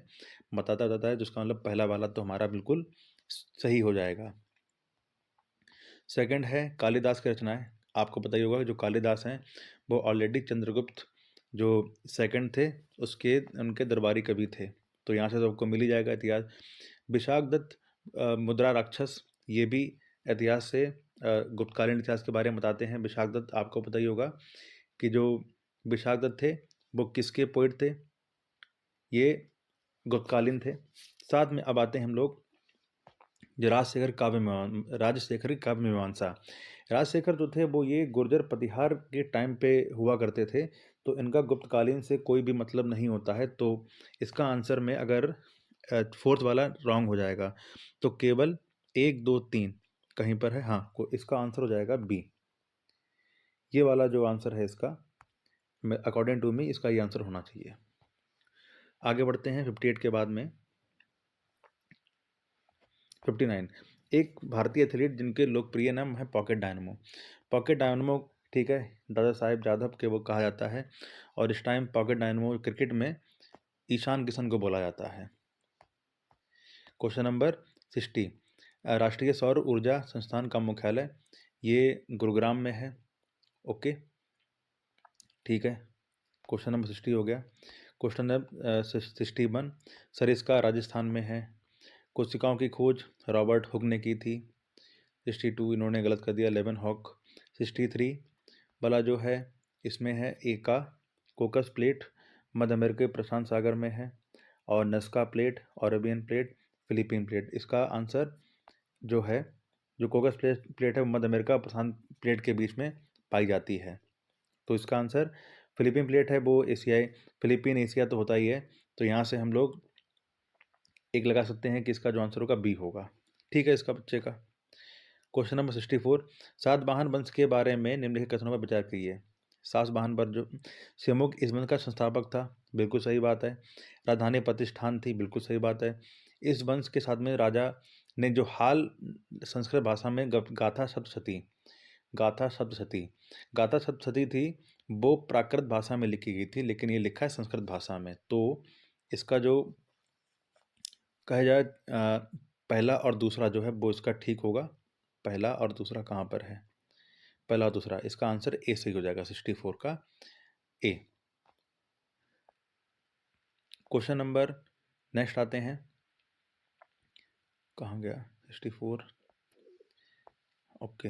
बताता जाता है, जिसका मतलब पहला वाला तो हमारा बिल्कुल सही हो जाएगा। सेकंड है कालिदास की रचनाएं। आपको पता ही होगा कि जो कालिदास हैं वो ऑलरेडी चंद्रगुप्त जो सेकंड थे उसके उनके दरबारी कवि थे, तो यहाँ से तो आपको मिल ही जाएगा इतिहास। विशाखदत्त मुद्रा राक्षस, ये भी इतिहास से गुप्तकालीन इतिहास के बारे में बताते हैं। विशाखदत्त आपको पता ही होगा कि जो विशाखदत्त थे वो किसके पोइट थे, ये गुप्तकालीन थे। साथ में अब आते हैं हम लोग जो राजशेखर की काव्य मीमांसा। राजशेखर जो थे वो ये गुर्जर प्रतिहार के टाइम पे हुआ करते थे, तो इनका गुप्तकालीन से कोई भी मतलब नहीं होता है। तो इसका आंसर में अगर फोर्थ वाला रॉन्ग हो जाएगा तो केवल 1 2 3 कहीं पर है, हाँ, इसका आंसर हो जाएगा बी। ये वाला जो आंसर है इसका, अकॉर्डिंग टू मी इसका ये आंसर होना चाहिए। आगे बढ़ते हैं 58 के बाद में 59। एक भारतीय एथलीट जिनके लोकप्रिय नाम है पॉकेट डायनामो। पॉकेट डायनामो, ठीक है, दादा साहेब जादव के वो कहा जाता है, और इस टाइम पॉकेट डायनामो क्रिकेट में ईशान किशन को बोला जाता है। Question number 60। राष्ट्रीय सौर ऊर्जा संस्थान का मुख्यालय ये गुरुग्राम में है। ओके, ठीक है, क्वेश्चन नंबर 60 हो गया। Question number 61। सरिस्का राजस्थान में है। कोशिकाओं की खोज रॉबर्ट हुक ने की थी। 62 इन्होंने गलत कर दिया, लेवेनहॉक। 63 वाला जो है इसमें है एका कोकस प्लेट मध्य अमेरिका के प्रशांत सागर में है, और Nazca plate Arabian plate Philippine plate. इसका आंसर जो है, जो कोकस प्लेट है वो मध्य अमेरिका प्रशांत प्लेट के बीच में पाई जाती है, तो इसका आंसर फिलीपीन प्लेट है, वो एशियाई, फिलीपीन एशिया तो होता ही है, तो यहाँ से हम लोग एक लगा सकते हैं कि इसका जो आंसर होगा बी होगा। ठीक है, इसका बच्चे का। Question number 64। सातवाहन वंश के बारे में निम्नलिखित कथनों पर विचार कीजिए। सातवाहन वंश जो सिमुक इस वंश का संस्थापक था, बिल्कुल सही बात है। राजधानी प्रतिष्ठान थी, बिल्कुल सही बात है। इस वंश के साथ में राजा ने जो हाल संस्कृत भाषा में गाथा सप्तशती, गाथा सप्तशती, गाथा सप्तशती थी, वो प्राकृत भाषा में लिखी गई थी, लेकिन ये लिखा है संस्कृत भाषा में। तो इसका जो कहा जाए पहला और दूसरा जो है वो इसका ठीक होगा। पहला और दूसरा कहाँ पर है, पहला और दूसरा, इसका आंसर ए सही हो जाएगा, 64 का ए। क्वेश्चन नंबर नेक्स्ट आते हैं, कहाँ गया 64, ओके।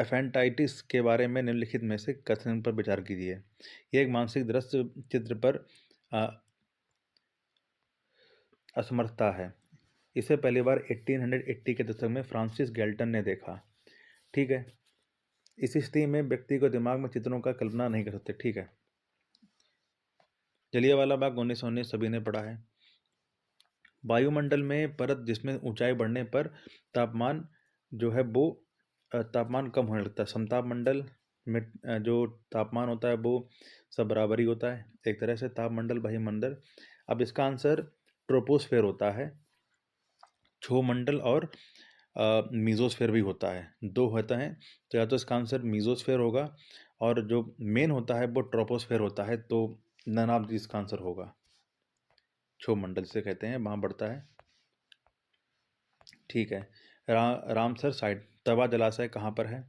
एफेंटाइटिस के बारे में निम्नलिखित में से कथन पर विचार कीजिए। यह एक मानसिक दृश्य चित्र पर असमर्थता है। इसे पहली बार 1880 के दशक में फ्रांसिस गैल्टन ने देखा। ठीक है, इस स्थिति में व्यक्ति को दिमाग में चित्रों का कल्पना नहीं कर सकते। ठीक है, जलियांवाला बाग 1919 सभी ने पढ़ा है। वायुमंडल में परत जिसमें ऊंचाई बढ़ने पर तापमान जो है वो तापमान कम होने लगता है। समताप मंडल में जो तापमान होता है वो सब बराबरी होता है एक तरह से, तापमंडल वायुमंडल। अब इसका आंसर ट्रोपोस्फेयर होता है। क्षोमंडल और मीजोस्फेयर भी होता है, दो होता है, तो या तो इसका आंसर मीजोस्फेयर होगा, और जो मेन होता है वो ट्रोपोस्फेयर होता है, तो नन ऑफ दिस इसका आंसर होगा। क्षोमंडल से कहते हैं, वहाँ बढ़ता है। ठीक है, रामसर साइट तवा जलाशय कहाँ पर है,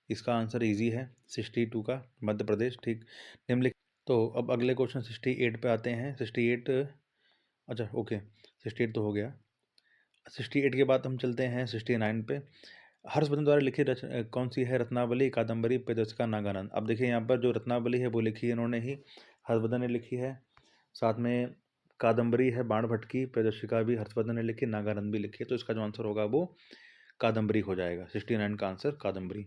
इसका आंसर इजी है, 62 का मध्य प्रदेश। ठीक, निम्नलिखित। तो अब अगले क्वेश्चन 68 पे आते हैं। 68, अच्छा ओके, 68 तो हो गया। 68 के बाद हम चलते हैं 69 पे। हर्षवर्धन द्वारा लिखित कौन सी है रत्नावली, कादम्बरी, प्रदर्शिका, नागानंद। अब देखिए यहाँ पर जो रत्नावली है वो लिखी है इन्होंने ही, हर्षवर्धन ने लिखी है। साथ में कादम्बरी है बाण भट्ट की, प्रदर्शिका भी हर्षवर्धन ने लिखी, नागानंद भी लिखी है, तो इसका जो आंसर होगा वो कादम्बरी हो जाएगा। 69 का आंसर कादम्बरी।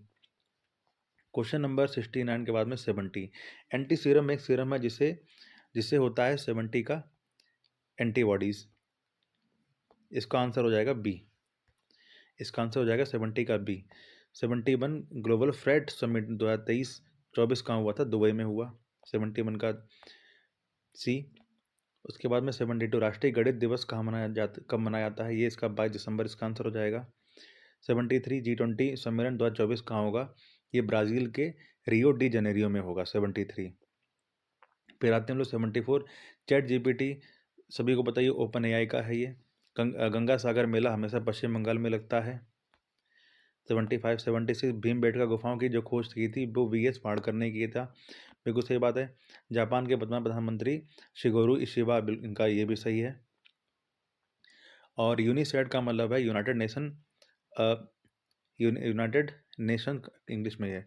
क्वेश्चन नंबर 69 के बाद में 70। एंटी सीरम एक सीरम है जिससे होता है 70 का एंटीबॉडीज। इसका आंसर हो जाएगा बी। इसका आंसर हो जाएगा 70 का बी। 71 ग्लोबल फ्रेट समिट 2023-24 कहाँ हुआ था, दुबई में हुआ। 71 का सी। उसके बाद में 72 राष्ट्रीय गणित दिवस कब मनाया जाता है? ये इसका 22 दिसंबर इसका आंसर हो जाएगा। 73 G20 सम्मेलन 2024 कहाँ होगा? ये ब्राज़ील के रियो डी जनेरियो में होगा 73। फिर आते हैं हम लोग 74 चैट जीपीटी सभी को पता ही ओपन एआई का है ये। गंगा सागर मेला हमेशा पश्चिम बंगाल में लगता है। 75 76 भीमबेटका गुफाओं की जो खोज की थी वो वीएस पाड़कर ने किया था, बिल्कुल सही बात है। जापान के वर्तमान प्रधानमंत्री शिगोरू इशिबा, इनका ये भी सही है। और यूनिसेड का मतलब है यूनाइटेड नेशन इंग्लिश में है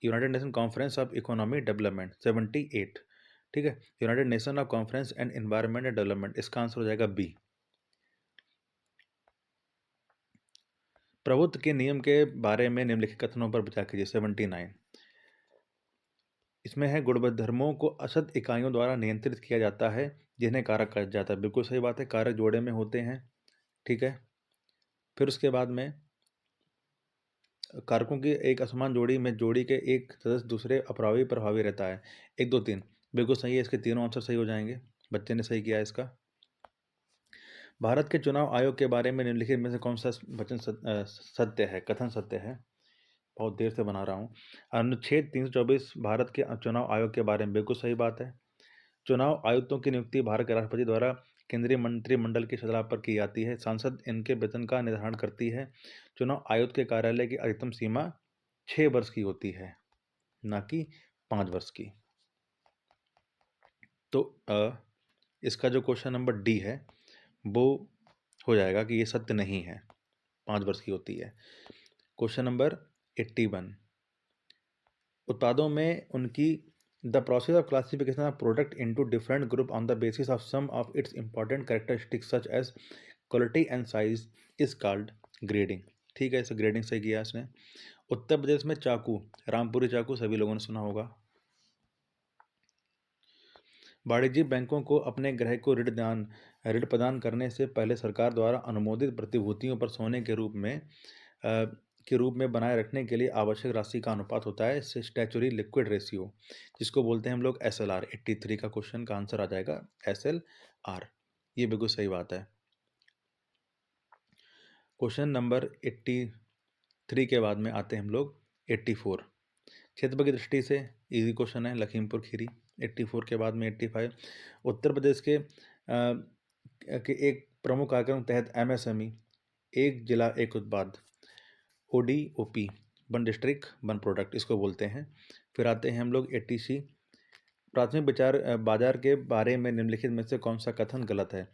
United nation conference of economy development 78। ठीक है, United nation of conference and environment and development, इसका आंसर हो जाएगा बी। प्रभुत्व के नियम के बारे में निम्नलिखित कथनों पर विचार कीजिए 79। इसमें है गुणधर्मों को असत इकाइयों द्वारा नियंत्रित किया जाता है जिन्हें कारक कहा जाता है, बिल्कुल सही बात है, कारक जोड़े में होते हैं। ठीक है, फिर उसके बाद में कारकों की एक असमान जोड़ी में जोड़ी के एक सदस्य दूसरे प्रभावी रहता है। 1 2 3 बिल्कुल सही है, इसके तीनों आंसर सही हो जाएंगे, बच्चे ने सही किया इसका। भारत के चुनाव आयोग के बारे में निम्नलिखित में से कौन सा वचन सत्य है, कथन सत्य है? बहुत देर से बना रहा हूँ। अनुच्छेद 324 भारत के चुनाव आयोग के बारे में, बिल्कुल सही बात है। चुनाव आयुक्तों की नियुक्ति भारत के राष्ट्रपति द्वारा केंद्रीय मंत्रिमंडल की सलाह पर की जाती है। संसद इनके वेतन का निर्धारण करती है। चुनाव आयुक्त के कार्यालय की अधिकतम सीमा 6 वर्ष की होती है, ना कि 5 वर्ष की। तो इसका जो क्वेश्चन नंबर डी है वो हो जाएगा कि ये सत्य नहीं है, 5 वर्ष की होती है। क्वेश्चन नंबर 81, उत्पादों में उनकी the process of classification of product into different group on the basis of some of its important characteristics such as quality and size is called grading. ठीक है, इसे ग्रेडिंग से किया इसने। उत्तर प्रदेश में चाकू, रामपुरी चाकू सभी लोगों ने सुना होगा। वाणिज्यिक बैंकों को अपने ग्राहक को ऋण प्रदान करने से पहले सरकार द्वारा अनुमोदित प्रतिभूतियों पर सोने के रूप में बनाए रखने के लिए आवश्यक राशि का अनुपात होता है स्टैचुरी लिक्विड रेशियो, जिसको बोलते हैं हम लोग SLR। 83 का क्वेश्चन का आंसर आ जाएगा SLR, ये बिल्कुल सही बात है। क्वेश्चन नंबर 83 के बाद में आते हैं हम लोग 84। क्षेत्र की दृष्टि से इजी क्वेश्चन है, लखीमपुर खीरी। 84 के बाद में 85, उत्तर प्रदेश के एक प्रमुख कार्यक्रम तहत MSME, एक जिला एक उत्पाद, ODOP, one district one product, इसको बोलते हैं। फिर आते हैं हम लोग 80C, प्राथमिक बाजार के बारे में निम्नलिखित में से कौन सा कथन गलत है?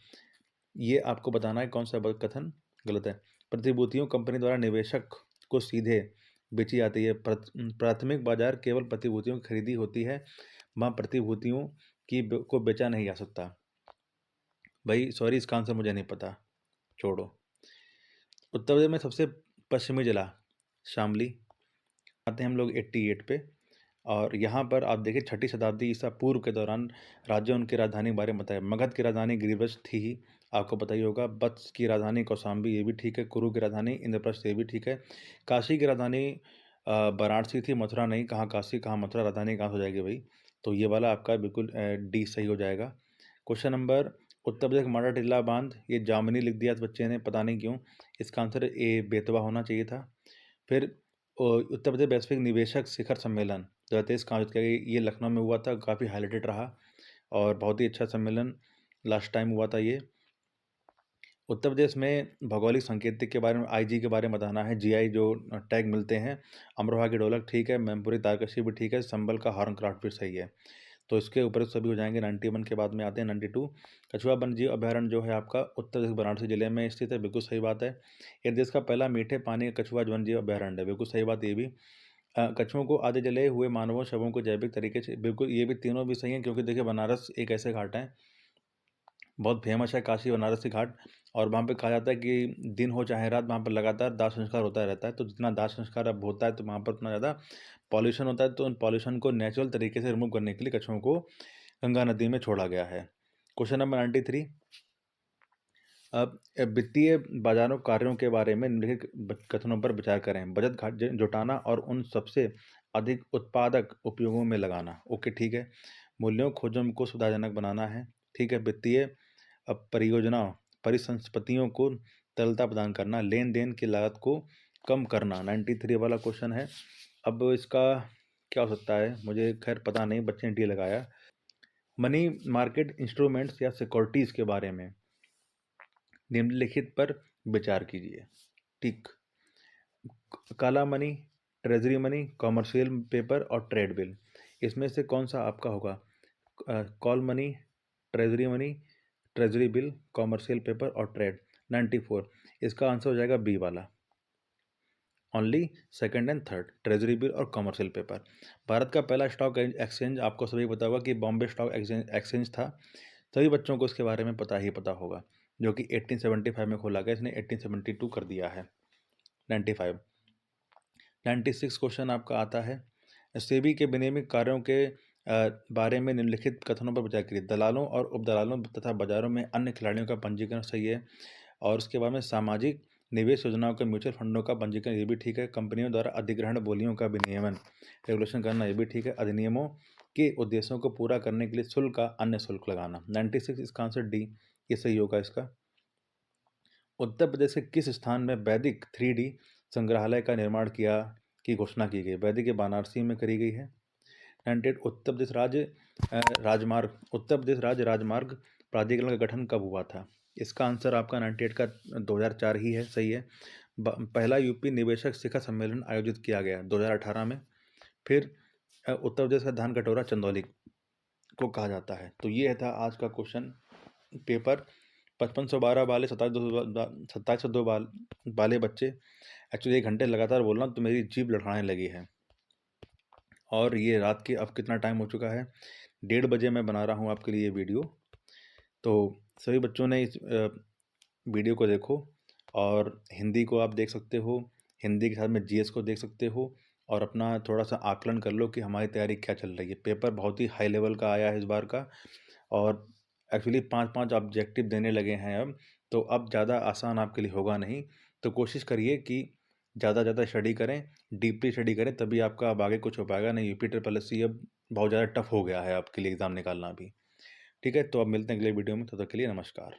ये आपको बताना है कौन सा कथन गलत है। प्रतिभूतियों कंपनी द्वारा निवेशक को सीधे बेची जाती है। प्राथमिक बाजार केवल प्रतिभूतियों की खरीदी होती है, वहाँ प्रतिभूतियों को बेचा नहीं जा सकता। भाई सॉरी, इसका आंसर मुझे नहीं पता, छोड़ो। उत्तर प्रदेश में सबसे पश्चिमी जिला शामली। आते हैं हम लोग 88 पे, और यहाँ पर आप देखिए 6ठी शताब्दी ईसा पूर्व के दौरान राज्य उनकी राजधानी के बारे में बताया। मगध की राजधानी गिरिव्रज थी ही, आपको पता ही होगा। वत्स की राजधानी कौशाम्बी, ये भी ठीक है। कुरु की राजधानी इंद्रप्रस्थ, ये भी ठीक है। काशी की राजधानी वाराणसी थी, मथुरा नहीं। कहाँ काशी कहाँ मथुरा, राजधानी कहाँ हो जाएगी भाई? तो ये वाला आपका बिल्कुल डी सही हो जाएगा। क्वेश्चन नंबर, उत्तर प्रदेश का माडा टिल्ला बांध, ये जामनी लिख दिया बच्चे ने, पता नहीं क्यों। इसका आंसर ए बेतवा होना चाहिए था। फिर उत्तर प्रदेश वैश्विक निवेशक शिखर सम्मेलन 2023 कहाँ आयोजित किया गया? ये लखनऊ में हुआ था, काफ़ी हाईलाइटेड रहा और बहुत ही अच्छा सम्मेलन लास्ट टाइम हुआ था ये। उत्तर प्रदेश में भौगोलिक संकेतक के बारे में, IG के बारे में बताना है। GI जो टैग मिलते हैं, अमरोहा की ढोलक ठीक है, मैनपुरी तारकशी भी ठीक है, संबल का हॉर्न क्राफ्ट भी सही है। तो इसके ऊपर सभी हो जाएंगे। 91 के बाद में आते हैं 92, कछुआ वन्यजीव अभयारण्य जो है आपका उत्तर प्रदेश वाराणसी जिले में स्थित है, बिल्कुल सही बात है। ये देश का पहला मीठे पानी का कछुआ वन्यजीव अभयारण्य है, बिल्कुल सही बात ये भी। कछुओं को आधे जले हुए मानवों शवों को जैविक तरीके से, बिल्कुल ये भी तीनों भी सही हैं, क्योंकि देखिए बनारस एक ऐसे घाट है बहुत फेमस है, काशी बनारसी घाट, और वहाँ पे कहा जाता है कि दिन हो चाहे रात वहाँ पर लगातार दाह संस्कार होता रहता है। तो जितना दाह संस्कार अब होता है तो वहाँ पर उतना ज़्यादा पॉल्यूशन होता है, तो उन पॉल्यूशन को नेचुरल तरीके से रिमूव करने के लिए कछुओं को गंगा नदी में छोड़ा गया है। क्वेश्चन नंबर 93, अब वित्तीय बाजारों कार्यों के बारे में निम्नलिखित कथनों पर विचार करें। बचत घाट जुटाना और उन सबसे अधिक उत्पादक उपयोगों में लगाना, ओके ठीक है। मूल्यों खोजों को सुविधाजनक बनाना है, ठीक है। वित्तीय परियोजना परिसंपत्तियों को तरलता प्रदान करना, लेन देन की लागत को कम करना 93 वाला क्वेश्चन है। अब इसका क्या हो सकता है, मुझे खैर पता नहीं, बच्चे ने डी लगाया। मनी मार्केट इंस्ट्रूमेंट्स या सिक्योरिटीज के बारे में निम्नलिखित पर विचार कीजिए। ठीक, काला money, treasury money, commercial paper और ट्रेड बिल, इसमें से कौन सा आपका होगा? Call money, treasury bill, commercial paper और ट्रेड। 94, इसका आंसर हो जाएगा बी वाला, only second and third, treasury bill और कॉमर्शियल पेपर। भारत का पहला स्टॉक एक्सचेंज आपको सभी पता होगा कि बॉम्बे स्टॉक एक्सचेंज था। सभी बच्चों को इसके बारे में पता ही पता होगा, जो कि 1875 में खोला गया, इसने 1872 कर दिया है। 95, 96 क्वेश्चन आपका आता है, सेबी के विनियमित कार्यों के बारे में निम्नलिखित कथनों पर विचार करिए। दलालों और उपदलालों तथा बाजारों में अन्य खिलाड़ियों का पंजीकरण सही है, और उसके बाद में सामाजिक निवेश योजनाओं के म्यूचुअल फंडों का पंजीकरण, ये भी ठीक है। कंपनियों द्वारा अधिग्रहण बोलियों का विनियमन रेगुलेशन करना, ये भी ठीक है। अधिनियमों के उद्देश्यों को पूरा करने के लिए शुल्क का अन्य शुल्क लगाना। 96, इसका आंसर डी, ये सही होगा इसका। उत्तर प्रदेश के किस स्थान में वैदिक 3D संग्रहालय का निर्माण किया की घोषणा की गई? वैदिक के वाराणसी में करी गई है। 98, उत्तर प्रदेश राज्य राजमार्ग प्राधिकरण का गठन कब हुआ था? इसका आंसर आपका 98 का 2004 ही है, सही है। पहला यूपी निवेशक शिखर सम्मेलन आयोजित किया गया 2018 में। फिर उत्तर प्रदेश का धान कटोरा चंदौली को कहा जाता है। तो ये था आज का क्वेश्चन पेपर। 5512 वाले 2702 वाले बच्चे, एक्चुअली 1 घंटे लगातार बोलना तो मेरी जीभ लड़खड़ाने लगी है। और ये रात के अब कितना टाइम हो चुका है, 1:30 बजे मैं बना रहा हूँ आपके लिए वीडियो। तो सभी बच्चों ने इस वीडियो को देखो, और हिंदी को आप देख सकते हो, हिंदी के साथ में जीएस को देख सकते हो, और अपना थोड़ा सा आकलन कर लो कि हमारी तैयारी क्या चल रही है। पेपर बहुत ही हाई लेवल का आया है इस बार का, और एक्चुअली 5-5 ऑब्जेक्टिव देने लगे हैं अब, तो अब ज़्यादा आसान आपके लिए होगा नहीं। तो कोशिश करिए कि ज़्यादा स्टडी करें, डीपली स्टडी करें, तभी आपका अब आगे कुछ हो पाएगा। नहीं, यूपी ट्रिपल एससी अब बहुत ज़्यादा टफ हो गया है आपके लिए एग्ज़ाम निकालना भी। ठीक है, तो अब मिलते हैं अगले वीडियो में, तब तक के लिए नमस्कार।